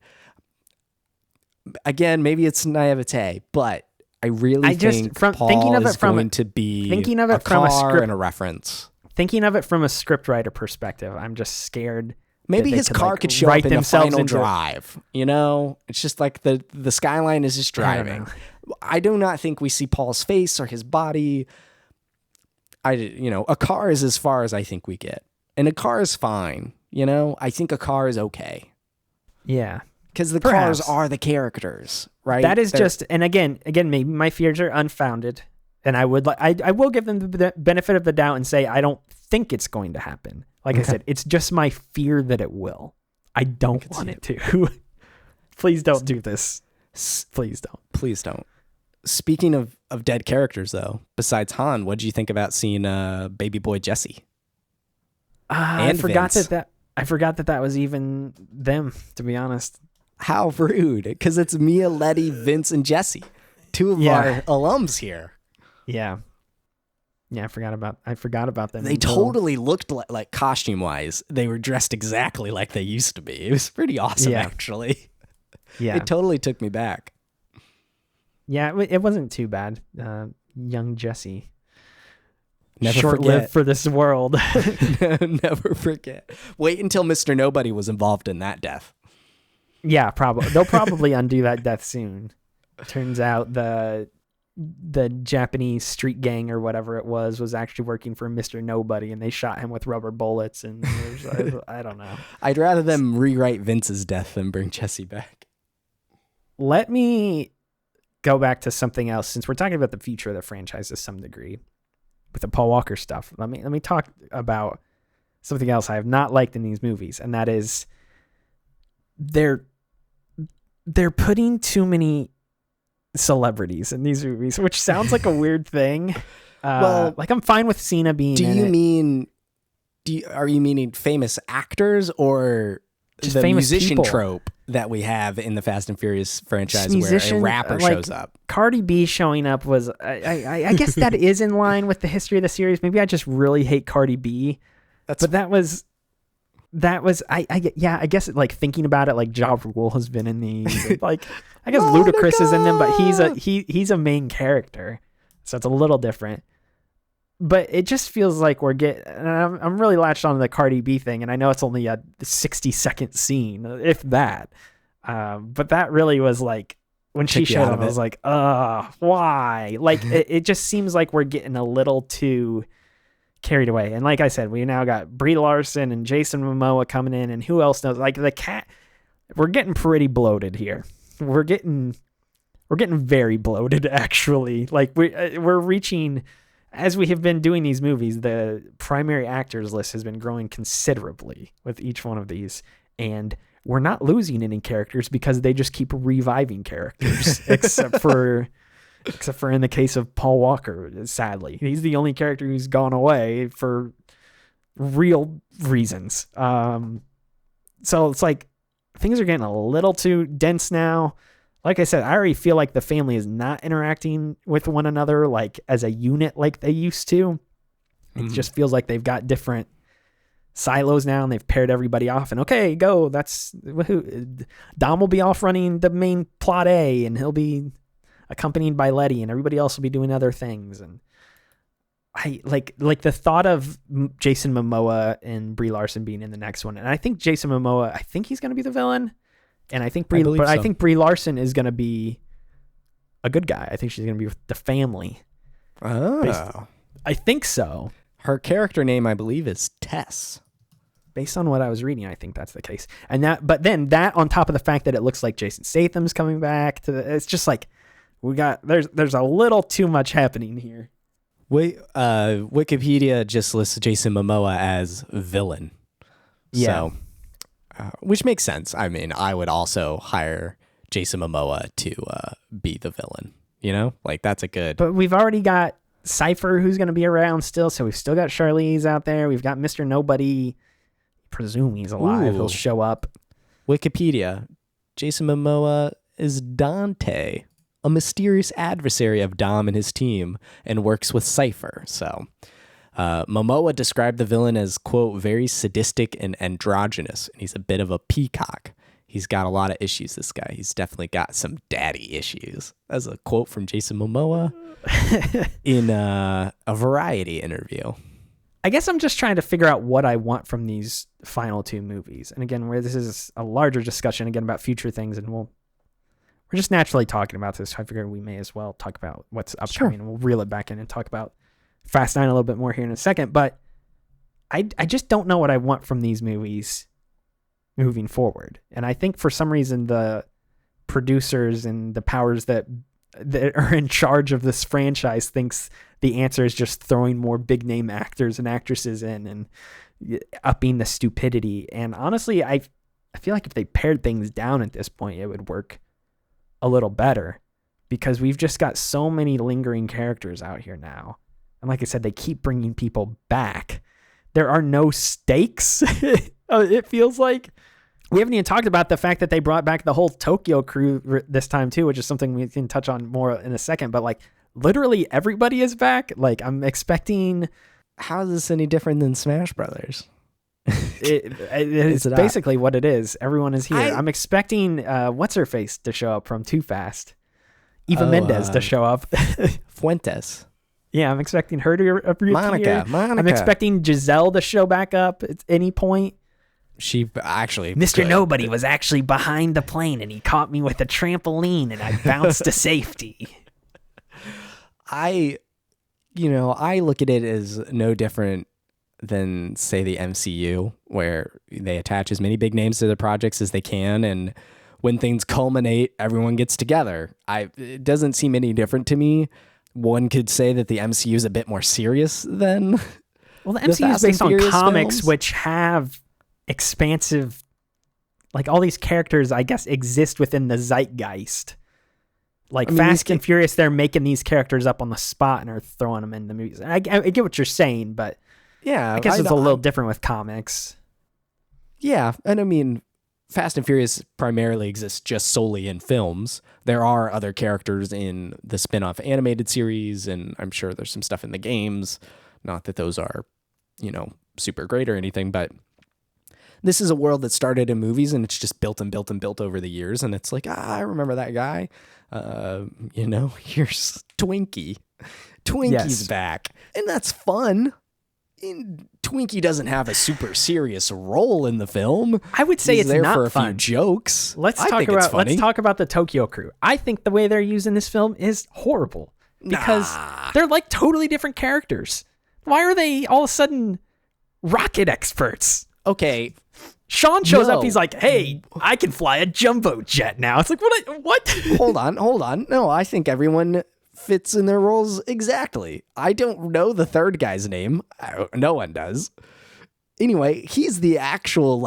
again, maybe it's naivete, but I really think Paul is going to be a car and a reference.
Thinking of it from a scriptwriter perspective, I'm just scared.
Maybe his car could show up in the final drive. You know, it's just like the skyline is just driving. I do not think we see Paul's face or his body. A car is as far as I think we get, and a car is fine. You know, I think a car is okay.
Yeah,
because the cars are the characters, right?
That is and again, maybe my fears are unfounded, and I will give them the benefit of the doubt and say I don't think it's going to happen. Like I said, it's just my fear that it will. I don't want it to. Please don't do this. Please don't.
Please don't. Speaking of dead characters, though, besides Han, what did you think about seeing baby boy Jesse?
I forgot that was even them, to be honest.
How rude. Because it's Mia, Letty, Vince, and Jesse. Two of our alums here.
Yeah. Yeah, I forgot about them.
They totally looked like costume-wise, they were dressed exactly like they used to be. It was pretty awesome, actually. Yeah. It totally took me back.
Yeah, it wasn't too bad. Young Jesse.
Never
Short-lived for this world.
Never forget. Wait until Mr. Nobody was involved in that death.
Yeah, probably. They'll probably undo that death soon. Turns out the Japanese street gang or whatever it was actually working for Mr. Nobody, and they shot him with rubber bullets, and I don't know.
I'd rather them rewrite Vince's death than bring Jesse back.
Let me go back to something else, since we're talking about the future of the franchise to some degree with the Paul Walker stuff. Let me talk about something else I have not liked in these movies, and that is they're putting too many celebrities in these movies, which sounds like a weird thing. Well, like I'm fine with Cena being
are you meaning famous actors or just the famous musician people trope that we have in the Fast and Furious franchise where a rapper shows up?
Cardi B showing up was, I guess that is in line with the history of the series. Maybe I just really hate Cardi B. That was, I guess like thinking about it, like Ja Rule has been in these, like I guess Ludacris is in them, but he's a main character, so it's a little different. But it just feels like we're getting, and I'm really latched on to the Cardi B thing, and I know it's only a 60-second scene, if that. But that really was like, when she showed up, I was like, why? Like, it just seems like we're getting a little too carried away. And like I said, we now got Brie Larson and Jason Momoa coming in, and who else knows? Like the cat, we're getting pretty bloated here. We're getting very bloated, actually. Like we're reaching, as we have been doing these movies, the primary actors list has been growing considerably with each one of these, and we're not losing any characters because they just keep reviving characters, except for in the case of Paul Walker, sadly. He's the only character who's gone away for real reasons. So it's like things are getting a little too dense now. Like I said, I already feel like the family is not interacting with one another like as a unit like they used to. It just feels like they've got different silos now, and they've paired everybody off, and okay, go. That's Dom will be off running the main plot A, and he'll be accompanied by Letty, and everybody else will be doing other things. And I like the thought of Jason Momoa and Brie Larson being in the next one. And I think Jason Momoa, I think he's going to be the villain, and I think Brie Larson is going to be a good guy. I think she's going to be with the family.
Oh,
I think so.
Her character name, I believe, is Tess.
Based on what I was reading, I think that's the case. But then that on top of the fact that it looks like Jason Statham's coming back it's just like there's a little too much happening here.
Wait, Wikipedia just lists Jason Momoa as villain.
Yeah.
So, which makes sense. I mean, I would also hire Jason Momoa to be the villain. You know, like that's a good.
But we've already got Cypher, who's going to be around still, so we've still got Charlize out there. We've got Mr. Nobody. Presume he's alive. He'll show up.
Wikipedia. Jason Momoa is Dante. a mysterious adversary of Dom and his team and works with Cypher. So Momoa described the villain as, quote, very sadistic and androgynous. And he's a bit of a peacock. He's got a lot of issues, this guy. He's definitely got some daddy issues. That's a quote from Jason Momoa in a Variety interview.
I guess I'm just trying to figure out what I want from these final two movies. And again, where this is a larger discussion, again, about future things, and we're just naturally talking about this. So I figured we may as well talk about what's upcoming, and we'll reel it back in and talk about Fast 9 a little bit more here in a second. But I just don't know what I want from these movies moving forward. And I think for some reason the producers and the powers that are in charge of this franchise thinks the answer is just throwing more big name actors and actresses in and upping the stupidity. And honestly, I feel like if they pared things down at this point, it would work a little better, because we've just got so many lingering characters out here now. And like I said, they keep bringing people back. There are no stakes. It feels like. We haven't even talked about the fact that they brought back the whole Tokyo crew this time too, which is something we can touch on more in a second. But like literally everybody is back. Like I'm expecting.
How is this any different than Smash Brothers?
It's basically what it is. Everyone is here. I'm expecting what's her face to show up from Too Fast. Eva Mendes to show up.
Fuentes.
Yeah, I'm expecting her to appear.
Monica.
I'm expecting Giselle to show back up at any point.
She actually...
Mr. Nobody was actually behind the plane, and he caught me with a trampoline, and I bounced to safety.
I look at it as no different than, say, the MCU, where they attach as many big names to the projects as they can, and when things culminate, everyone gets together. It doesn't seem any different to me. One could say that the MCU is a bit more serious than...
Well, the MCU is based on comics, films, which have expansive... Like, all these characters, I guess, exist within the zeitgeist. Like, Fast and Furious, they're making these characters up on the spot and are throwing them in the movies. And I get what you're saying, but
yeah,
I guess it's a little different with comics.
Yeah, and I mean, Fast and Furious primarily exists just solely in films. There are other characters in the spin-off animated series, and I'm sure there's some stuff in the games. Not that those are, super great or anything, but this is a world that started in movies, and it's just built and built and built over the years, and it's like, I remember that guy. Here's Twinkie. Twinkie's back, and that's fun. And Twinkie doesn't have a super serious role in the film.
I would say
He's
it's
there
not
for a
fun.
few jokes.
Let's talk about the Tokyo crew. I think the way they're using this film is horrible because they're like totally different characters. Why are they all of a sudden rocket experts?
Okay.
Sean shows up. He's like, "Hey, I can fly a jumbo jet now." It's like, what?
Hold on. No, I think everyone fits in their roles exactly. I don't know the third guy's name. No one does. Anyway, he's the actual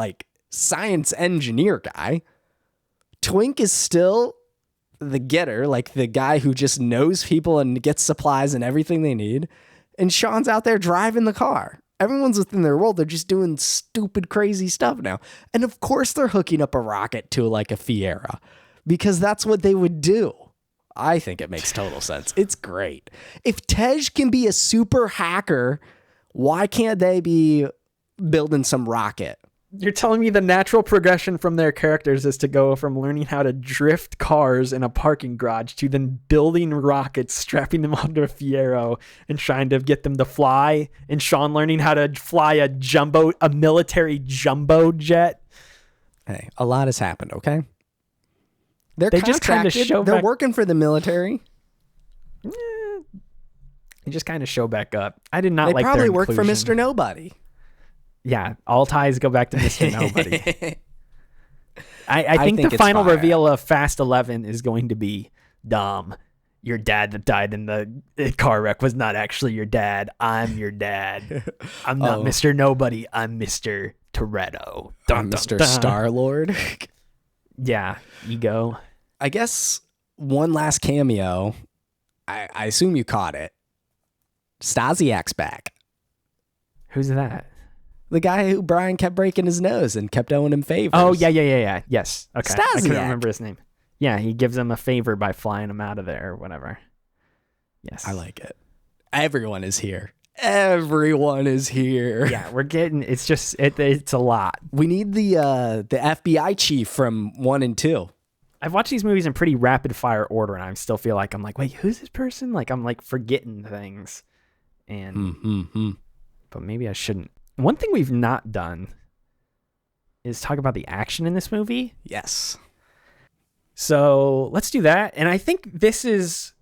science engineer guy. Twink is still the getter, like the guy who just knows people and gets supplies and everything they need. And Sean's out there driving the car. Everyone's within their role. They're just doing stupid, crazy stuff now. And of course they're hooking up a rocket to a Fiera because that's what they would do. I think it makes total sense. It's great. If Tej can be a super hacker, why can't they be building some rocket?
You're telling me the natural progression from their characters is to go from learning how to drift cars in a parking garage to then building rockets, strapping them onto a Fiero and trying to get them to fly, and Sean learning how to fly a military jumbo jet.
Hey, a lot has happened, okay? They
just kind of show
They're working for the military.
They just kind of show back up. I did not
they
like their
probably work
inclusion.
for Mr. Nobody.
Yeah, all ties go back to Mr. Nobody. I think the final reveal of Fast 11 is going to be, Dom, your dad that died in the car wreck was not actually your dad. I'm your dad. I'm not Mr. Nobody. I'm Mr. Toretto.
I'm Mr. Star-Lord.
Yeah, ego.
I guess one last cameo. I assume you caught it. Stasiak's back.
Who's that?
The guy who Brian kept breaking his nose and kept owing him favors.
Oh, yeah. Yes. Okay.
Stasiak.
I couldn't remember his name. Yeah, he gives them a favor by flying them out of there or whatever. Yes.
I like it. Everyone is here. Everyone is here.
Yeah, we're getting, it's just, it's a lot.
We need the FBI chief from 1 and 2.
I've watched these movies in pretty rapid fire order, and I still feel like I'm like, wait, who's this person? Like, I'm like forgetting things. And, but maybe I shouldn't. One thing we've not done is talk about the action in this movie.
Yes.
So let's do that. And I think this is,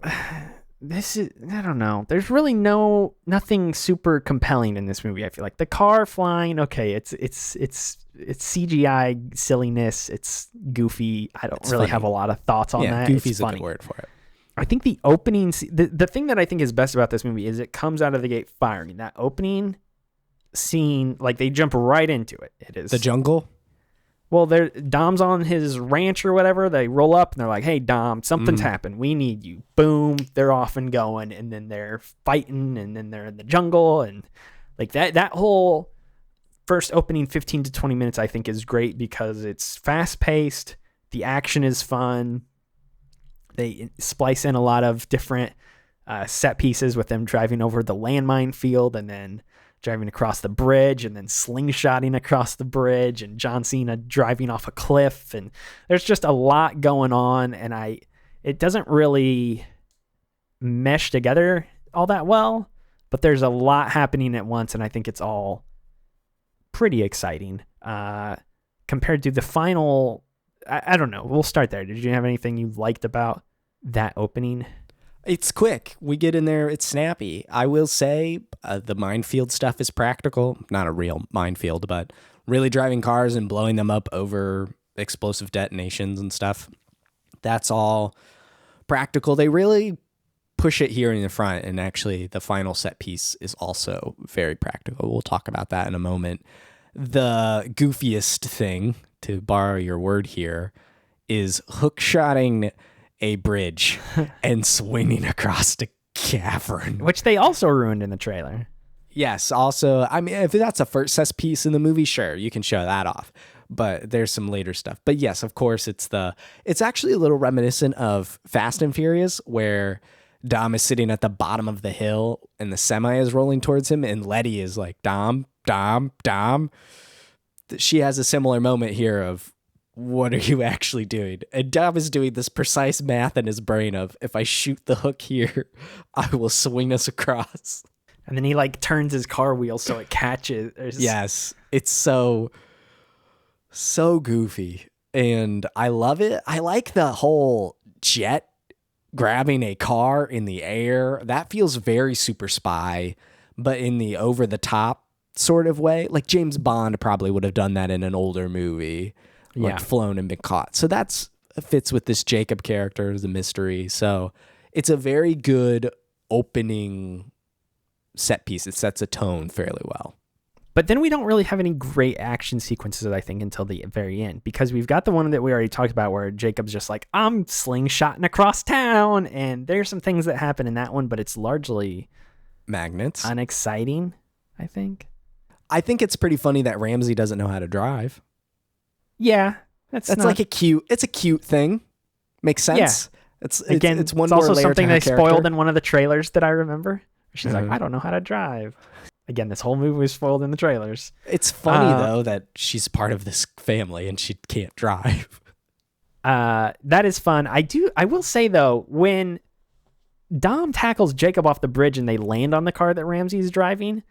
I don't know. There's really nothing super compelling in this movie. I feel like the car flying, okay, it's CGI silliness. It's goofy. I don't really have a lot of thoughts on that.
Goofy's a good word for it.
I think the opening, the thing that I think is best about this movie is it comes out of the gate firing. That opening scene, like they jump right into it. It is
the jungle.
Well, Dom's on his ranch or whatever. They roll up and they're like, hey, Dom, something's happened. We need you. Boom. They're off and going. And then they're fighting. And then they're in the jungle. And like that whole first opening 15 to 20 minutes, I think, is great because it's fast paced. The action is fun. They splice in a lot of different set pieces with them driving over the landmine field and then driving across the bridge and then slingshotting across the bridge and John Cena driving off a cliff. And there's just a lot going on. And it doesn't really mesh together all that well, but there's a lot happening at once. And I think it's all pretty exciting compared to the final. I don't know. We'll start there. Did you have anything you liked about that opening?
It's quick. We get in there. It's snappy. I will say the minefield stuff is practical. Not a real minefield, but really driving cars and blowing them up over explosive detonations and stuff. That's all practical. They really push it here in the front. And actually, the final set piece is also very practical. We'll talk about that in a moment. The goofiest thing, to borrow your word here, is hookshotting a bridge and swinging across the cavern,
which they also ruined in the trailer.
Yes. Also, I mean, if that's a first set piece in the movie, sure, you can show that off, but there's some later stuff. But yes, of course, it's actually a little reminiscent of Fast and Furious, where Dom is sitting at the bottom of the hill and the semi is rolling towards him, and Letty is like, Dom. She has a similar moment here of, what are you actually doing? And Dom is doing this precise math in his brain of, if I shoot the hook here, I will swing us across.
And then he like turns his car wheel so it catches.
Yes. It's so goofy. And I love it. I like the whole jet grabbing a car in the air. That feels very Super Spy, but in the over the top sort of way. Like James Bond probably would have done that in an older movie. Like flown and been caught. So that's fits with this Jakob character, the mystery. So it's a very good opening set piece. It sets a tone fairly well.
But then we don't really have any great action sequences, I think, until the very end, because we've got the one that we already talked about where Jacob's just like, I'm slingshotting across town. And there's some things that happen in that one, but it's largely
magnets,
unexciting, I think.
I think it's pretty funny that Ramsey doesn't know how to drive.
Yeah, that's
like a cute thing. Makes sense.
Yeah.
It's one
it's
more
also
layer
something
to her
they
character.
spoiled in one of the trailers that I remember. She's like, I don't know how to drive. Again, this whole movie was spoiled in the trailers.
It's funny though that she's part of this family and she can't drive.
That is fun. I will say though, when Dom tackles Jakob off the bridge and they land on the car that Ramsey's driving,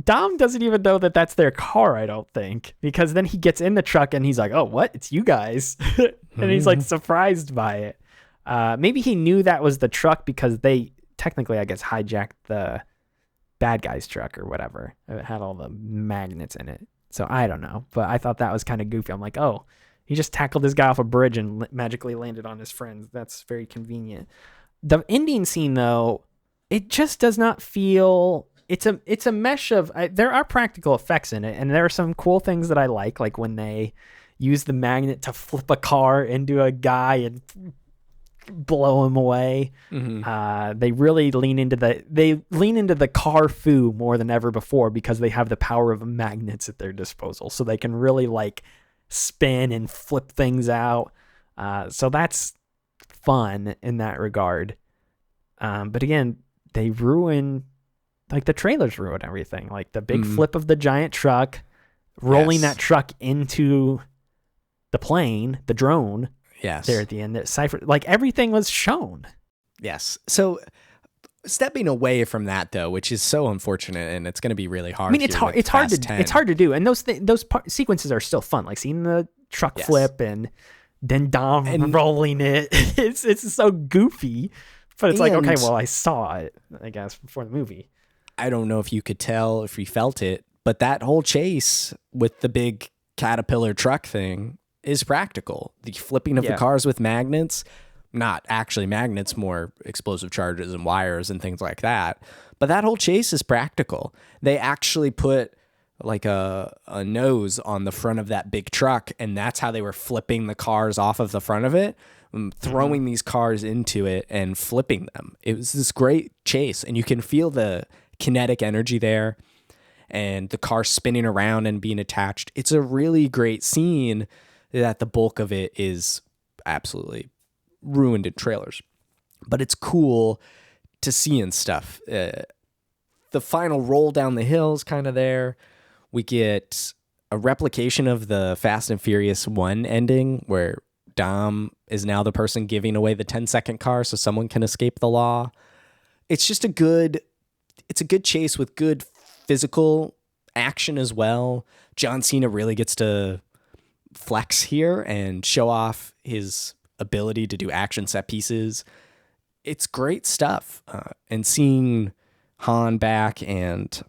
Dom doesn't even know that that's their car, I don't think, because then he gets in the truck and he's like, oh, what? It's you guys. And he's like surprised by it. Maybe he knew that was the truck because they technically, I guess, hijacked the bad guy's truck or whatever. It had all the magnets in it. So I don't know, but I thought that was kind of goofy. I'm like, oh, he just tackled this guy off a bridge and magically landed on his friends. That's very convenient. The ending scene, though, it just does not feel... It's a mesh of... there are practical effects in it, and there are some cool things that I like when they use the magnet to flip a car into a guy and blow him away. Mm-hmm. They really lean into the car foo more than ever before because they have the power of magnets at their disposal, so they can really spin and flip things out. So that's fun in that regard. But again, they ruin, like the trailers ruin everything. Like the big flip of the giant truck, rolling that truck into the plane, the drone.
Yes.
There at the end, that Cypher, like everything was shown.
Yes. So stepping away from that though, which is so unfortunate, and it's going to be really hard.
I mean, it's hard. It's hard to do, and those sequences are still fun. Like seeing the truck flip and then Dom rolling it. It's so goofy, but it's like, okay, well, I saw it, I guess, before the movie.
I don't know if you could tell, if you felt it, but that whole chase with the big Caterpillar truck thing is practical. The flipping of the cars with magnets, not actually magnets, more explosive charges and wires and things like that. But that whole chase is practical. They actually put like a nose on the front of that big truck, and that's how they were flipping the cars off of the front of it, throwing these cars into it and flipping them. It was this great chase, and you can feel the kinetic energy there and the car spinning around and being attached. It's a really great scene that the bulk of it is absolutely ruined in trailers, but it's cool to see and stuff. The final roll down the hill is kind of there. We get a replication of the Fast and Furious 1 ending where Dom is now the person giving away the 10-second car so someone can escape the law. It's just a good chase with good physical action as well. John Cena really gets to flex here and show off his ability to do action set pieces. It's great stuff. And seeing Han back, and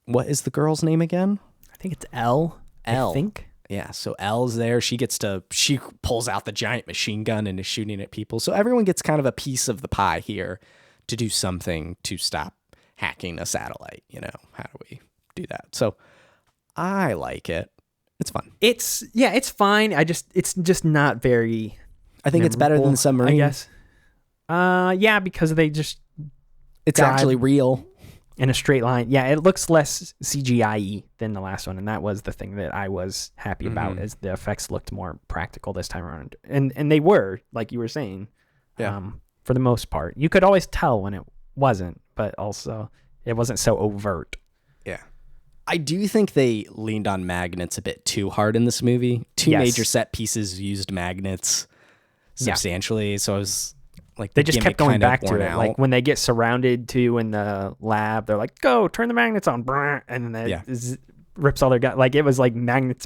what is the girl's name again?
I think it's Elle. I think.
Yeah, so Elle's there. She pulls out the giant machine gun and is shooting at people. So everyone gets kind of a piece of the pie here to do something to stop hacking a satellite. How do we do that? So I like it. It's fun.
It's fine. It's just not very.
I think it's better than the submarine.
I guess. Yeah, because
it's actually real
in a straight line. Yeah, it looks less CGI-y than the last one, and that was the thing that I was happy about, is the effects looked more practical this time around, and they were, like you were saying, for the most part. You could always tell when it wasn't, but also it wasn't so overt.
Yeah. I do think they leaned on magnets a bit too hard in this movie. Two major set pieces used magnets substantially, so I was like,
they just kept going back to it. Like when they get surrounded too in the lab, they're like, "Go, turn the magnets on," and then it rips all their guns. Like it was like magnets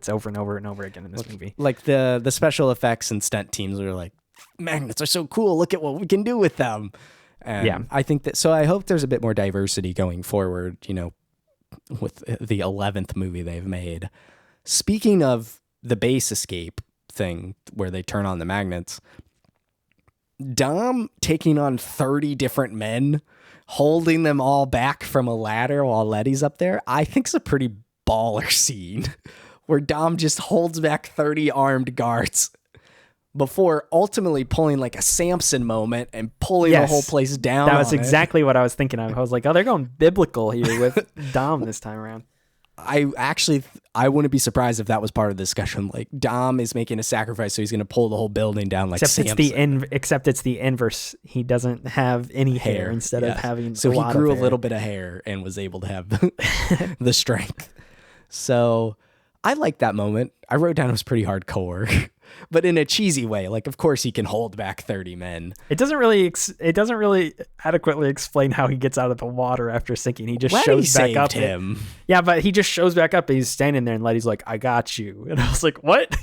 over and over and over again in this movie.
Like the special effects and stunt teams were like, "Magnets are so cool! Look at what we can do with them." And I think that. So I hope there's a bit more diversity going forward. With the 11th movie they've made. Speaking of the base escape thing where they turn on the magnets, Dom taking on 30 different men, holding them all back from a ladder while Letty's up there, I think is a pretty baller scene where Dom just holds back 30 armed guards before ultimately pulling like a Samson moment and pulling the whole place down.
That was exactly what I was thinking of. I was like, oh, they're going biblical here with Dom this time around.
I wouldn't be surprised if that was part of the discussion. Like Dom is making a sacrifice, so he's going to pull the whole building down like Samson.
Except it's the inverse. He doesn't have any hair instead of having
so
a lot
he grew
of
a little bit of hair and was able to have the strength. So I like that moment. I wrote down it was pretty hardcore. But in a cheesy way, like of course he can hold back 30 men.
It doesn't really adequately explain how he gets out of the water after sinking. He just shows back up.
Him.
Yeah, but he just shows back up and he's standing there and Letty's like, "I got you," and I was like, "What?"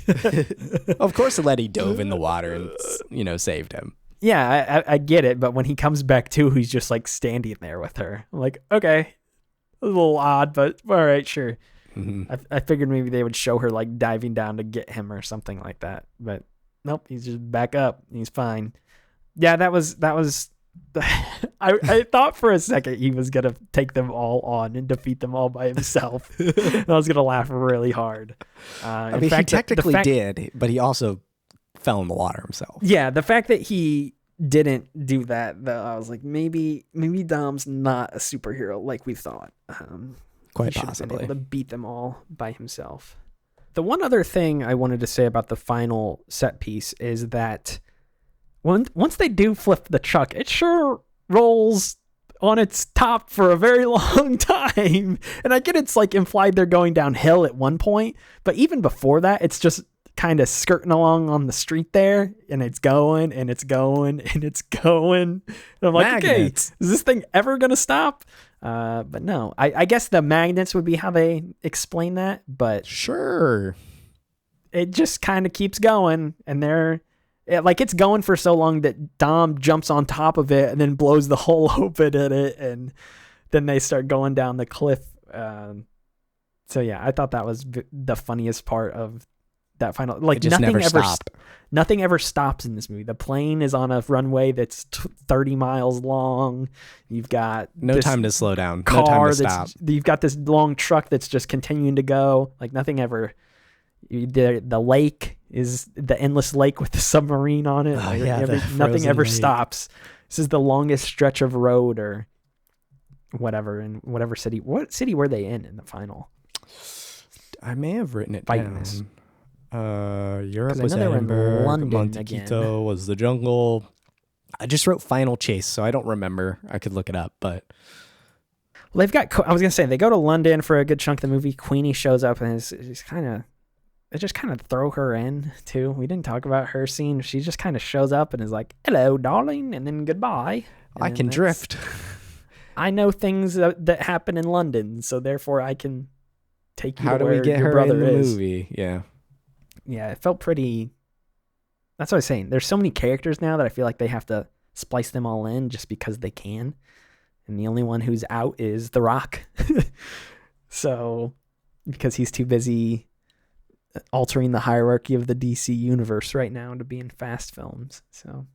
Of course, Letty dove in the water and saved him.
Yeah, I get it, but when he comes back to, he's just like standing there with her. I'm like, okay, a little odd, but all right, sure. Mm-hmm. I figured maybe they would show her like diving down to get him or something like that, but nope, he's just back up. He's fine. Yeah, that was. I thought for a second he was gonna take them all on and defeat them all by himself. And I was gonna laugh really hard.
He technically did, but he also fell in the water himself.
Yeah, the fact that he didn't do that, though, I was like, maybe Dom's not a superhero like we thought.
Quite possibly
been able to beat them all by himself. The one other thing I wanted to say about the final set piece is that once they do flip the truck, it sure rolls on its top for a very long time. And I get it's like implied they're going downhill at one point, but even before that, it's just kind of skirting along on the street there, and it's going and it's going and it's going. And I'm like, magnets. Okay, is this thing ever going to stop? But no, I guess the magnets would be how they explain that, but
sure.
It just kind of keeps going, and it's going for so long that Dom jumps on top of it and then blows the hole open in it, and then they start going down the cliff. So yeah, I thought that was the funniest part of that final. Like nothing ever stops in this movie. The plane is on a runway that's 30 miles long. You've got
no time to slow down.
Car
no time to stop.
You've got this long truck that's just continuing to go. Like nothing ever. The lake is the endless lake with the submarine on it. Nothing ever stops. This is the longest stretch of road or whatever in whatever city. What city were they in the final?
I may have written it
down.
This. Europe was Edinburgh. Montequito was the jungle. I just wrote Final Chase, so I don't remember. I could look it up, but
well, I was gonna say they go to London for a good chunk of the movie. Queenie shows up and is kind of. They just kind of throw her in too. We didn't talk about her scene. She just kind of shows up and is like, "Hello, darling," and then goodbye. And
I can drift.
I know things that happen in London, so therefore I can take you.
How
to
do
where
we get
your
her
brother
in the
is.
movie? Yeah.
Yeah, it felt pretty. That's what I was saying. There's so many characters now that I feel like they have to splice them all in just because they can, and the only one who's out is The Rock. So, because he's too busy altering the hierarchy of the DC universe right now to be in Fast films. So,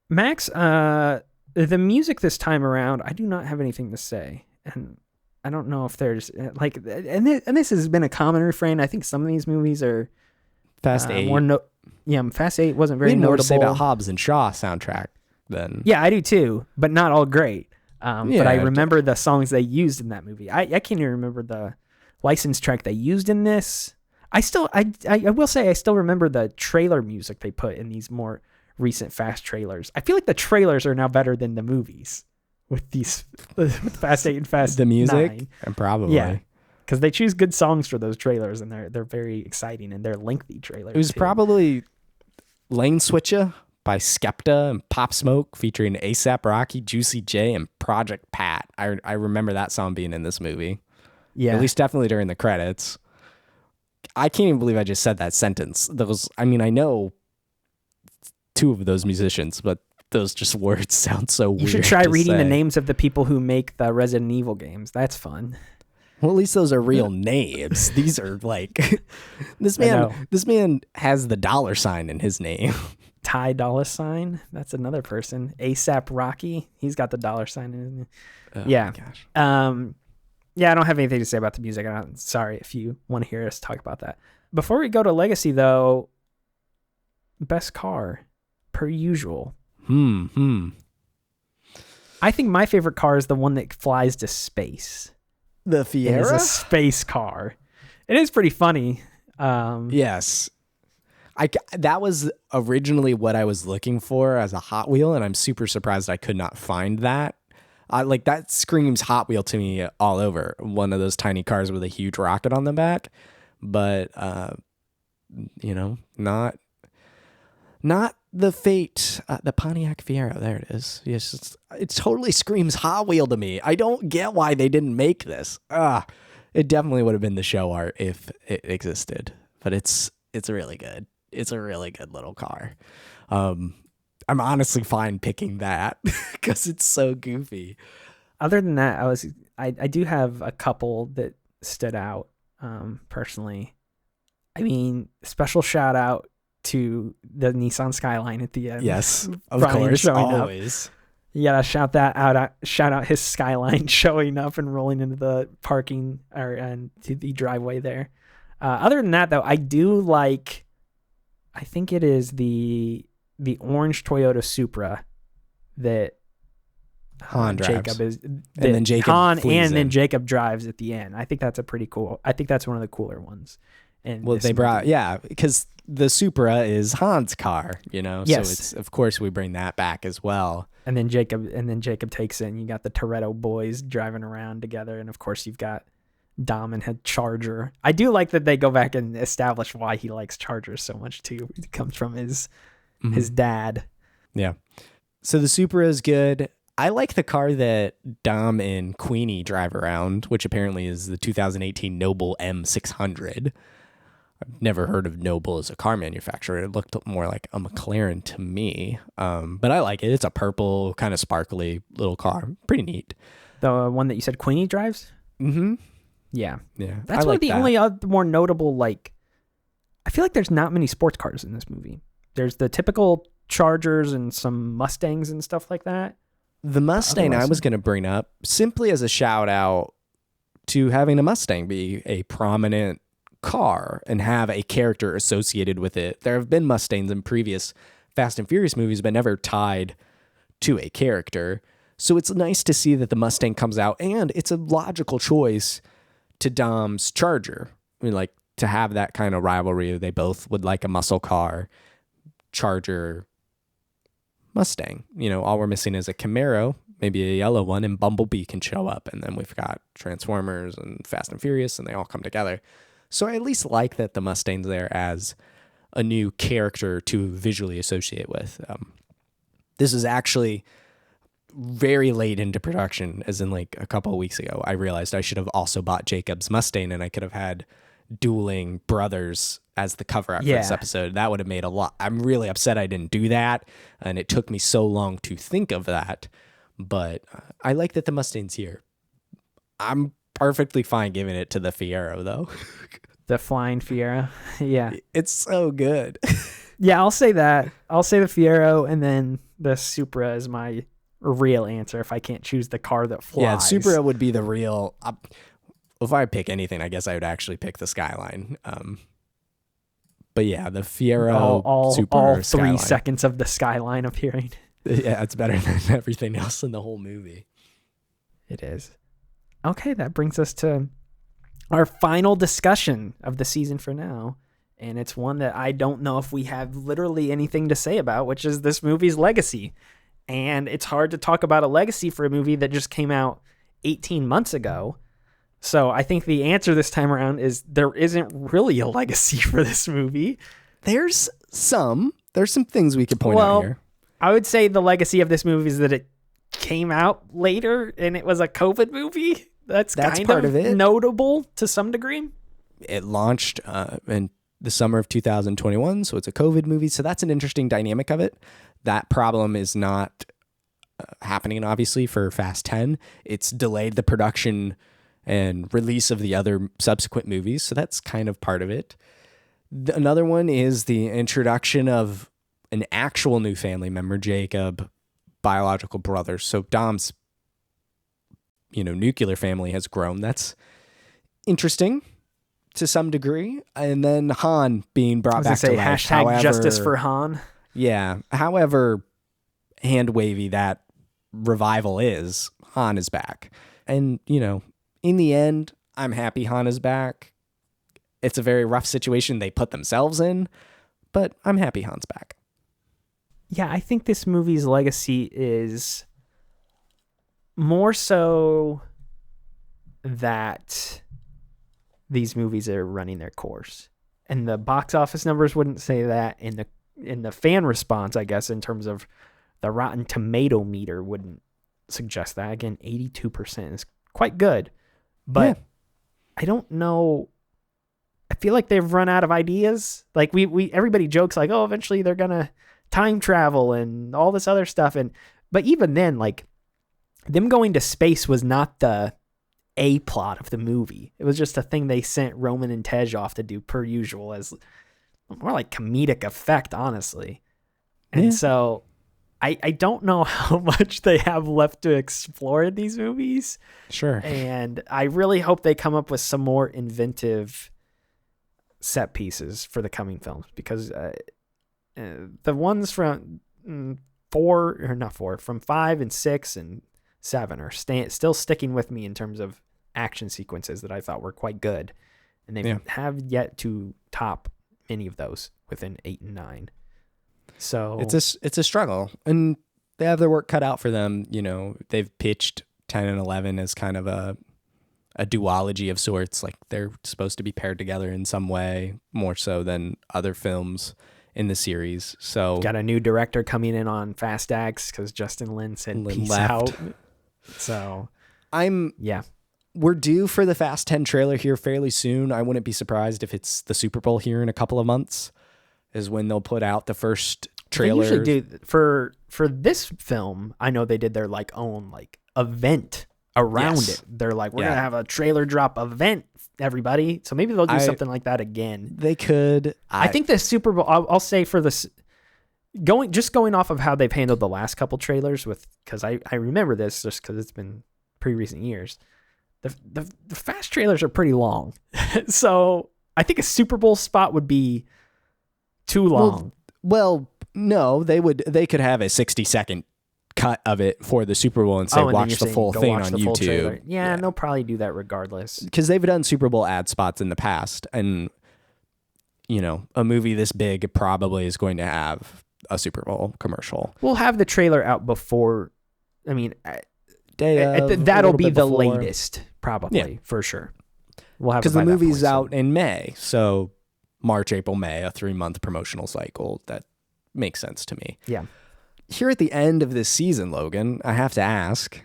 Max, the music this time around, I do not have anything to say, and I don't know if there's like, and this has been a common refrain. I think some of these movies are
Fast 8.
Fast 8 wasn't very notable.
More to say about Hobbs and Shaw soundtrack than.
Yeah, I do too, but not all great. But I remember the songs they used in that movie. I can't even remember the license track they used in this. I will say I still remember the trailer music they put in these more recent Fast trailers. I feel like the trailers are now better than the movies with Fast 8 and Fast
the music
9.
And probably.
Yeah. Because they choose good songs for those trailers, and they're very exciting, and they're lengthy trailers.
It was probably Lane Switcher by Skepta and Pop Smoke featuring A$AP Rocky, Juicy J, and Project Pat. I remember that song being in this movie.
Yeah.
At least definitely during the credits. I can't even believe I just said that sentence. I know two of those musicians, but those just words sound so weird.
You should try reading the names of the people who make the Resident Evil games. That's fun.
Well, at least those are real names. These are like this man has the $ in his name.
Ty Dolla $. That's another person. A$AP Rocky. He's got the $ in his name. Oh, yeah. Gosh. Yeah, I don't have anything to say about the music. I'm sorry if you want to hear us talk about that. Before we go to Legacy, though, best car, per usual. I think my favorite car is the one that flies to space.
The Fiera?
It is a space car. It is pretty funny.
Yes. That was originally what I was looking for as a Hot Wheel, and I'm super surprised I could not find that. That screams Hot Wheel to me all over. One of those tiny cars with a huge rocket on the back, but not the Fate, the Pontiac Fiero. There it is. Yes, it totally screams Hot Wheel to me. I don't get why they didn't make this. It definitely would have been the show art if it existed, but it's really good. It's a really good little car. I'm honestly fine picking that because it's so goofy.
Other than that, I do have a couple that stood out personally. I mean, special shout out to the Nissan Skyline at the end.
Yes, of course, always.
You gotta shout out his Skyline showing up and rolling into the parking and to the driveway there. Other than that, though, I do like. I think it is the orange Toyota Supra that
Han
Jakob
drives.
and
then Jakob
Han
flees
and then
in.
Jakob drives at the end. I think that's one of the cooler ones.
Well, they brought, because the Supra is Han's car,
Yes.
So it's, of course, we bring that back as well.
And then Jacob takes it, and you got the Toretto boys driving around together, and of course you've got Dom and his Charger. I do like that they go back and establish why he likes Chargers so much too. It comes from his dad.
Yeah. So the Supra is good. I like the car that Dom and Queenie drive around, which apparently is the 2018 Noble M600. I've never heard of Noble as a car manufacturer. It looked more like a McLaren to me. But I like it. It's a purple, kind of sparkly little car. Pretty neat.
The one that you said Queenie drives?
Mm-hmm.
Yeah.
Yeah.
That's one of the only other more notable, I feel like there's not many sports cars in this movie. There's the typical Chargers and some Mustangs and stuff like that.
The Mustang I was going to bring up simply as a shout out to having a Mustang be a prominent car and have a character associated with it. There have been Mustangs in previous Fast and Furious movies, but never tied to a character. So it's nice to see that the Mustang comes out, and it's a logical choice to Dom's Charger. I mean, to have that kind of rivalry. They both would like a muscle car. Charger, Mustang. All we're missing is a Camaro, maybe a yellow one, and Bumblebee can show up. And then we've got Transformers and Fast and Furious, and they all come together. So I at least like that the Mustang's there as a new character to visually associate with. This is actually very late into production, as in a couple of weeks ago. I realized I should have also bought Jacob's Mustang, and I could have had dueling brothers as the cover art for this episode. That would have made a lot. I'm really upset I didn't do that, and it took me so long to think of that. But I like that the Mustang's here. I'm perfectly fine giving it to the Fiero, though.
The flying Fiero. Yeah.
It's so good.
Yeah, I'll say that. I'll say the Fiero, and then the Supra is my real answer if I can't choose the car that flies.
Yeah, Supra would be the real... if I pick anything, I guess I would actually pick the Skyline. But yeah, the Fiero, Supra,
all 3
Skyline.
seconds of the Skyline appearing.
Yeah, it's better than everything else in the whole movie.
It is. Okay, that brings us to our final discussion of the season for now. And it's one that I don't know if we have literally anything to say about, which is this movie's legacy. And it's hard to talk about a legacy for a movie that just came out 18 months ago. So I think the answer this time around is there isn't really a legacy for this movie.
There's some things we could point out here.
I would say the legacy of this movie is that it came out later and it was a COVID movie. That's kind
part of it.
Notable to some degree.
It launched in the summer of 2021, so it's a COVID movie. So that's an interesting dynamic of it. That problem is not happening, obviously, for Fast 10. It's delayed the production and release of the other subsequent movies, so that's kind of part of it. Another one is the introduction of an actual new family member, Jakob, biological brother. So Dom's, nuclear family has grown. That's interesting to some degree. And then Han being brought back to life.
Hashtag justice for Han.
Yeah. However hand wavy that revival is, Han is back. And, in the end, I'm happy Han is back. It's a very rough situation they put themselves in, but I'm happy Han's back.
Yeah, I think this movie's legacy is more so that these movies are running their course. And the box office numbers wouldn't say that. In the fan response, I guess, in terms of the Rotten Tomato meter wouldn't suggest that. Again, 82% is quite good. But I don't know. I feel like they've run out of ideas. Like we everybody jokes like, oh, eventually they're gonna time travel and all this other stuff. But even then, them going to space was not the A plot of the movie. It was just a thing they sent Roman and Tej off to do per usual as more like comedic effect, honestly. And so I don't know how much they have left to explore in these movies.
Sure.
And I really hope they come up with some more inventive set pieces for the coming films, because the ones from 5 and 6 and 7 are still sticking with me in terms of action sequences that I thought were quite good. and they have yet to top any of those within 8 and 9. So
it's a struggle, and they have their work cut out for them. You know, they've pitched 10 and 11 as kind of a duology of sorts. Like they're supposed to be paired together in some way, more so than other films in the series. So
got a new director coming in on Fast X because Justin Lin said peace out. So we're due for the Fast 10 trailer here fairly soon. I wouldn't be surprised if it's the Super Bowl here in a couple of months is when they'll put out the first trailer. They usually do for this film. I know they did their own event around it. They're like, we're gonna have a trailer drop event, everybody. So maybe they'll do something like that again.
They could.
I think the Super Bowl. I'll say for this, going off of how they've handled the last couple trailers because I remember this just because it's been pretty recent years. The Fast trailers are pretty long, so I think a Super Bowl spot would be too long.
Well, no, they could have a 60-second cut of it for the Super Bowl and say watch the full thing on YouTube.
Yeah, and they'll probably do that regardless.
Because they've done Super Bowl ad spots in the past, and you know, a movie this big probably is going to have a Super Bowl commercial.
We'll have the trailer out before. I mean,
that'll
be the latest, probably for sure. We'll have
because the movie's out in May, so March, April, May, a 3-month promotional cycle. That makes sense to me.
Yeah.
Here at the end of this season, Logan, I have to ask,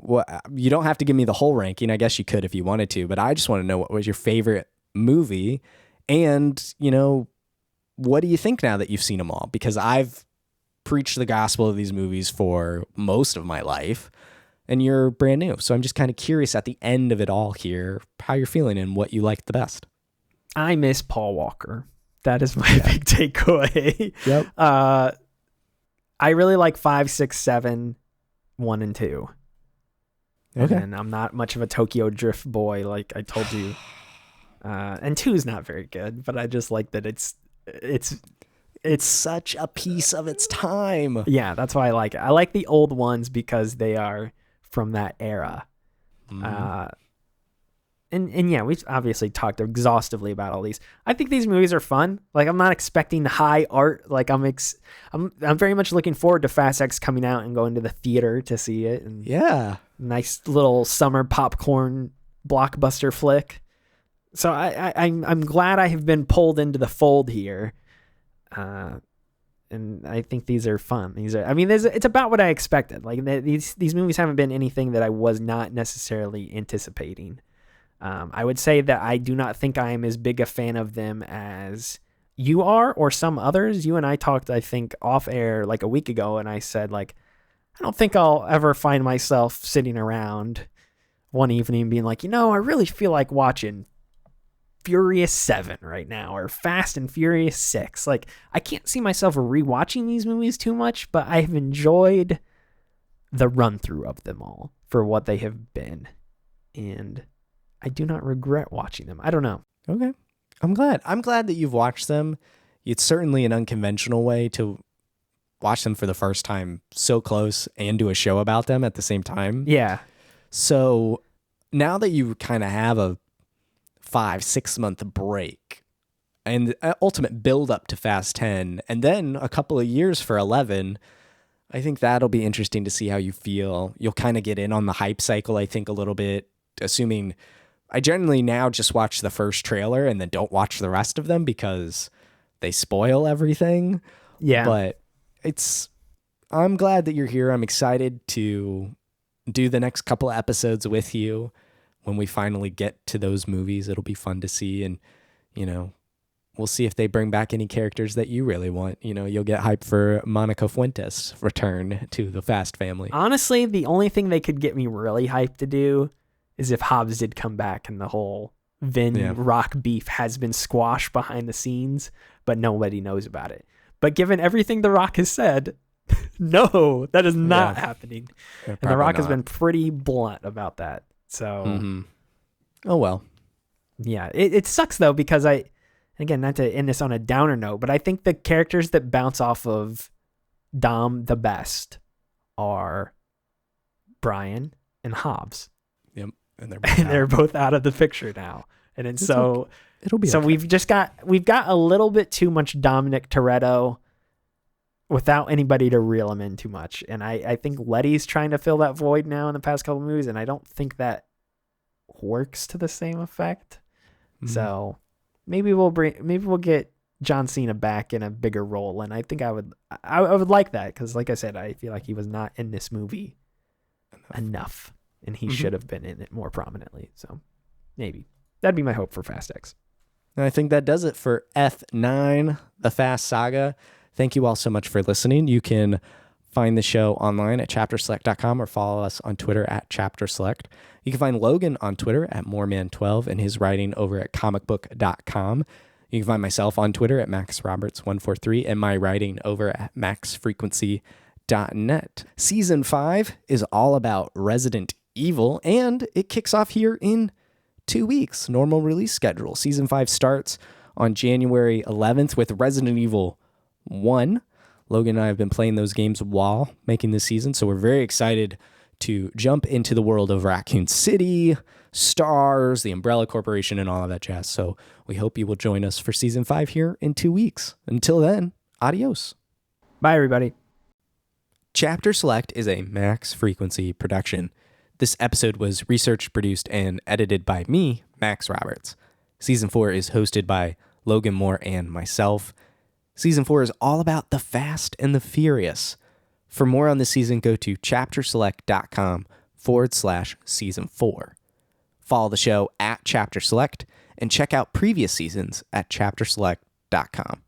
you don't have to give me the whole ranking. I guess you could if you wanted to, but I just want to know what was your favorite movie, and you know, what do you think now that you've seen them all? Because I've preached the gospel of these movies for most of my life, and you're brand new. So I'm just kind of curious at the end of it all here, how you're feeling and what you liked the best.
I miss Paul Walker. That is my big takeaway.
Yep.
I really like 5, 6, 7, 1, and 2.
Okay.
And I'm not much of a Tokyo Drift boy, like I told you. And 2 is not very good, but I just like that it's
such a piece of its time.
Yeah, that's why I like it. I like the old ones because they are from that era. And yeah, we've obviously talked exhaustively about all these. I think these movies are fun. Like, I'm not expecting high art. Like, I'm very much looking forward to Fast X coming out and going to the theater to see it. And
yeah,
nice little summer popcorn blockbuster flick. So I'm glad I have been pulled into the fold here. And I think these are fun. It's about what I expected. Like, these movies haven't been anything that I was not necessarily anticipating. I would say that I do not think I am as big a fan of them as you are or some others. You and I talked, I think, off air like a week ago, and I said, like, I don't think I'll ever find myself sitting around one evening being like, I really feel like watching Furious 7 right now or Fast and Furious 6. Like, I can't see myself rewatching these movies too much, but I have enjoyed the run through of them all for what they have been. And I do not regret watching them. I don't know.
Okay. I'm glad that you've watched them. It's certainly an unconventional way to watch them for the first time so close and do a show about them at the same time.
Yeah.
So now that you kind of have a 5-6 month break and ultimate build up to Fast 10 and then a couple of years for 11, I think that'll be interesting to see how you feel. You'll kind of get in on the hype cycle, I think, a little bit, assuming I generally now just watch the first trailer and then don't watch the rest of them because they spoil everything.
Yeah.
But I'm glad that you're here. I'm excited to do the next couple of episodes with you when we finally get to those movies. It'll be fun to see. And, we'll see if they bring back any characters that you really want. You'll get hyped for Monica Fuentes' return to the Fast family.
Honestly, the only thing they could get me really hyped to do is if Hobbs did come back and the whole Rock beef has been squashed behind the scenes, but nobody knows about it. But given everything The Rock has said, no, that is not happening. And The Rock has been pretty blunt about that. So,
Oh, well.
Yeah, it sucks, though, because again, not to end this on a downer note, but I think the characters that bounce off of Dom the best are Brian and Hobbs.
Yep. And
they're both out of the picture now. And then so
it'll be
so
okay.
we've got a little bit too much Dominic Toretto without anybody to reel him in too much. And I think Letty's trying to fill that void now in the past couple of movies, and I don't think that works to the same effect. So maybe we'll get John Cena back in a bigger role, and I think I would like that, because like I said, I feel like he was not in this movie enough, and he should have been in it more prominently. So maybe that'd be my hope for Fast X.
And I think that does it for F9, the Fast Saga. Thank you all so much for listening. You can find the show online at chapterselect.com or follow us on Twitter at chapterselect. You can find Logan on Twitter at moreman12 and his writing over at comicbook.com. You can find myself on Twitter at maxroberts143 and my writing over at maxfrequency.net. Season 5 is all about Resident Evil, and it kicks off here in 2 weeks. Normal release schedule. Season 5 starts on January 11th with Resident Evil 1. Logan and I have been playing those games while making this season, so we're very excited to jump into the world of Raccoon City, Stars, the Umbrella Corporation, and all of that jazz. So we hope you will join us for Season 5 here in 2 weeks. Until then, adios.
Bye, everybody.
Chapter Select is a Max Frequency production. This episode was researched, produced, and edited by me, Max Roberts. Season 4 is hosted by Logan Moore and myself. Season 4 is all about the Fast and the Furious. For more on this season, go to chapterselect.com/season 4. Follow the show at Chapter Select and check out previous seasons at chapterselect.com.